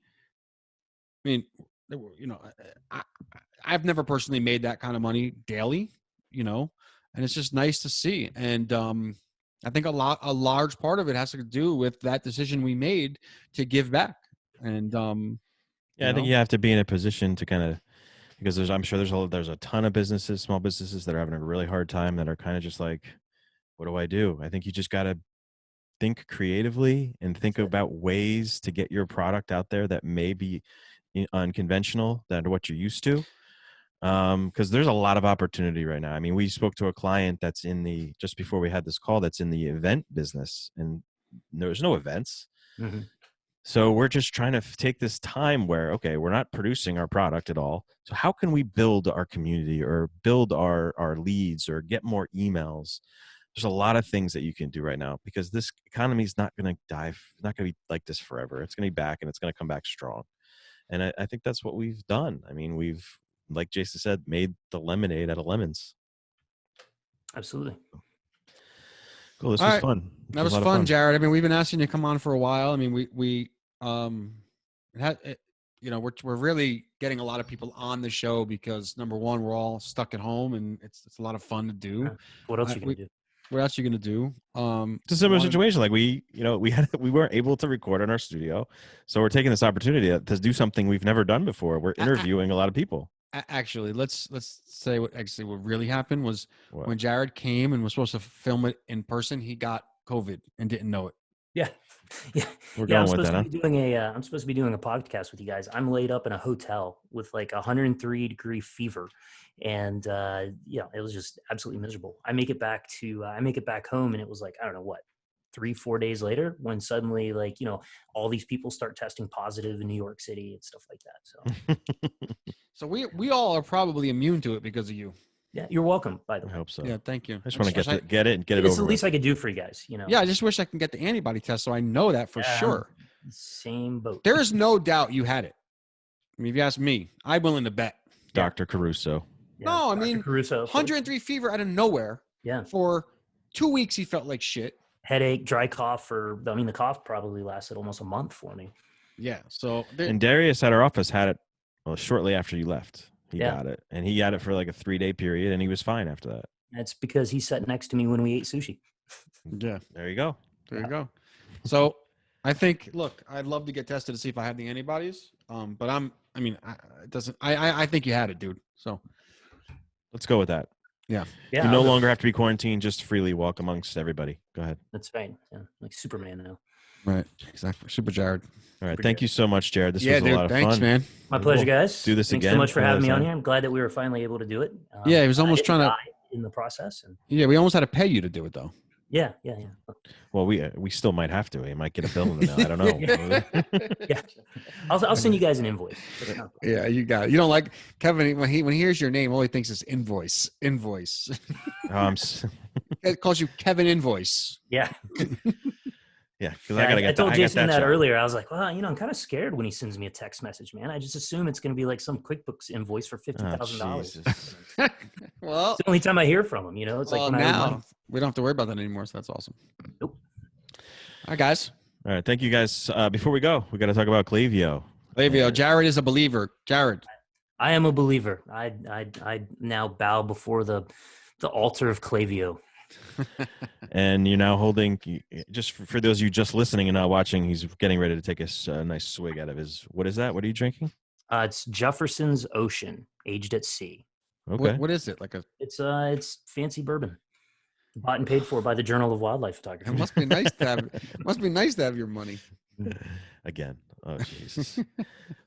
[SPEAKER 3] I've never personally made that kind of money daily, and it's just nice to see. And I think a large part of it has to do with that decision we made to give back. And
[SPEAKER 2] I think you have to be in a position to kind of, because I'm sure there's a ton of businesses, small businesses that are having a really hard time, that are kind of just like, what do I do? I think you just got to think creatively and think about ways to get your product out there that may be unconventional than what you're used to. Because there's a lot of opportunity right now. I mean, we spoke to a client that's just before we had this call, that's in the event business, and there's no events.
[SPEAKER 5] Mm-hmm.
[SPEAKER 2] So we're just trying to take this time where, okay, we're not producing our product at all. So how can we build our community, or build our leads, or get more emails? There's a lot of things that you can do right now, because this economy is not going to dive, not going to be like this forever. It's going to be back, and it's going to come back strong. And I think that's what we've done. I mean, we've, like Jason said, made the lemonade out of lemons.
[SPEAKER 5] Absolutely.
[SPEAKER 2] Cool. This was fun.
[SPEAKER 3] That was fun, Jared. I mean, we've been asking you to come on for a while. I mean, we're really getting a lot of people on the show because, number one, we're all stuck at home, and it's a lot of fun to do.
[SPEAKER 5] What else are you gonna do?
[SPEAKER 3] What else are you gonna do?
[SPEAKER 2] It's a similar situation. Like we weren't able to record in our studio, so we're taking this opportunity to do something we've never done before. We're interviewing a lot of people. Actually,
[SPEAKER 3] let's say what really happened was when Jared came and was supposed to film it in person, he got COVID and didn't know it.
[SPEAKER 5] Yeah.
[SPEAKER 2] We're going with that.
[SPEAKER 5] I'm supposed to be doing a podcast with you guys. I'm laid up in a hotel with like 103-degree fever, and it was just absolutely miserable. I make it back home, and it was like, I don't know what, 3-4 days later, when suddenly, like, all these people start testing positive in New York City and stuff like that. So
[SPEAKER 3] so we all are probably immune to it because of you.
[SPEAKER 5] Yeah, you're welcome, by the way.
[SPEAKER 2] I hope so.
[SPEAKER 3] Yeah, thank you.
[SPEAKER 2] I just want to get it over.
[SPEAKER 5] It's the least I could do for you guys,
[SPEAKER 3] Yeah, I just wish I can get the antibody test so I know that for sure.
[SPEAKER 5] Same boat.
[SPEAKER 3] There is no doubt you had it. I mean, if you ask me, I'm willing to bet.
[SPEAKER 2] Dr. Caruso.
[SPEAKER 5] Yeah,
[SPEAKER 3] no, I mean,
[SPEAKER 5] Caruso,
[SPEAKER 3] 103 fever out of nowhere.
[SPEAKER 5] Yeah.
[SPEAKER 3] For 2 weeks, he felt like shit.
[SPEAKER 5] Headache, dry cough, the cough probably lasted almost a month for me.
[SPEAKER 3] Yeah. So
[SPEAKER 2] and Darius at our office had it shortly after you left. He got it, and he had it for like a 3-day period, and he was fine after that.
[SPEAKER 5] That's because he sat next to me when we ate sushi.
[SPEAKER 3] Yeah.
[SPEAKER 2] There you go.
[SPEAKER 3] So I think, look, I'd love to get tested to see if I have the antibodies. But I think you had it, dude. So
[SPEAKER 2] let's go with that.
[SPEAKER 3] Yeah.
[SPEAKER 2] You no longer have to be quarantined. Just freely walk amongst everybody. Go ahead.
[SPEAKER 5] That's right. Yeah. Like Superman now.
[SPEAKER 3] Right. Exactly. Super Jared.
[SPEAKER 2] All right. Thank you so much, Jared. This was a lot of fun.
[SPEAKER 3] Thanks, man.
[SPEAKER 5] My pleasure, guys.
[SPEAKER 2] Do this again.
[SPEAKER 5] Thanks so much for having me on here. I'm glad that we were finally able to do it.
[SPEAKER 3] He was almost trying to
[SPEAKER 5] in the process.
[SPEAKER 3] We almost had to pay you to do it, though.
[SPEAKER 5] Yeah.
[SPEAKER 2] Well, we still might have to. We might get a bill in the mail. I don't know.
[SPEAKER 5] Yeah. I'll send you guys an invoice.
[SPEAKER 3] Yeah, you got it. You don't like Kevin when he hears your name, all he thinks is invoice. It calls you Kevin Invoice.
[SPEAKER 5] Yeah.
[SPEAKER 2] Yeah, because I
[SPEAKER 5] told Jason that earlier. I was like, well, I'm kind of scared when he sends me a text message, man. I just assume it's going to be like some QuickBooks invoice for $50,000.
[SPEAKER 3] Well,
[SPEAKER 5] it's the only time I hear from him. It's like
[SPEAKER 3] now we don't have to worry about that anymore. So that's awesome.
[SPEAKER 5] Nope.
[SPEAKER 3] All right, guys.
[SPEAKER 2] All right, thank you, guys. Before we go, we got to talk about Klaviyo.
[SPEAKER 3] Jared is a believer. Jared.
[SPEAKER 5] I am a believer. I now bow before the altar of Clavio.
[SPEAKER 2] And you're now holding, just for those of you just listening and not watching, he's getting ready to take a nice swig out of his, what is that? What are you drinking?
[SPEAKER 5] It's Jefferson's Ocean, aged at sea.
[SPEAKER 2] Okay.
[SPEAKER 3] What is it? Like
[SPEAKER 5] It's fancy bourbon, bought and paid for by the Journal of Wildlife Photography.
[SPEAKER 3] it must be nice to have. Must be nice to have your money.
[SPEAKER 2] Again. Oh, Jesus.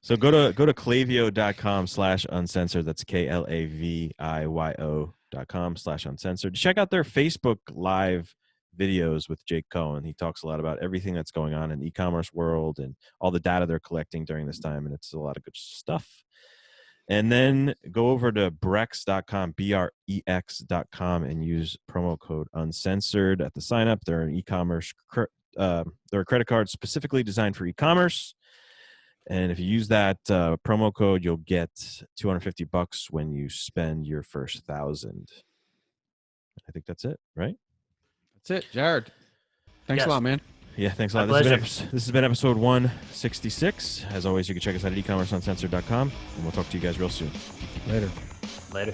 [SPEAKER 2] So go to clavio.com/uncensored. That's KLAVIYO.com/uncensored. Check out their Facebook Live videos with Jake Cohen. He talks a lot about everything that's going on in the e-commerce world and all the data they're collecting during this time. And it's a lot of good stuff. And then go over to brex.com, BREX.com, and use promo code uncensored at the sign up. They're an e-commerce, they're a credit card specifically designed for e-commerce. And if you use that promo code, you'll get $250 when you spend your first 1,000. I think that's it, right?
[SPEAKER 3] That's it, Jared. Thanks
[SPEAKER 5] Yes.
[SPEAKER 3] a lot, man.
[SPEAKER 2] Yeah, thanks a lot.
[SPEAKER 5] My
[SPEAKER 2] This has been episode 166. As always, you can check us out at ecommerceuncensored.com, and we'll talk to you guys real soon.
[SPEAKER 3] Later.
[SPEAKER 5] Later.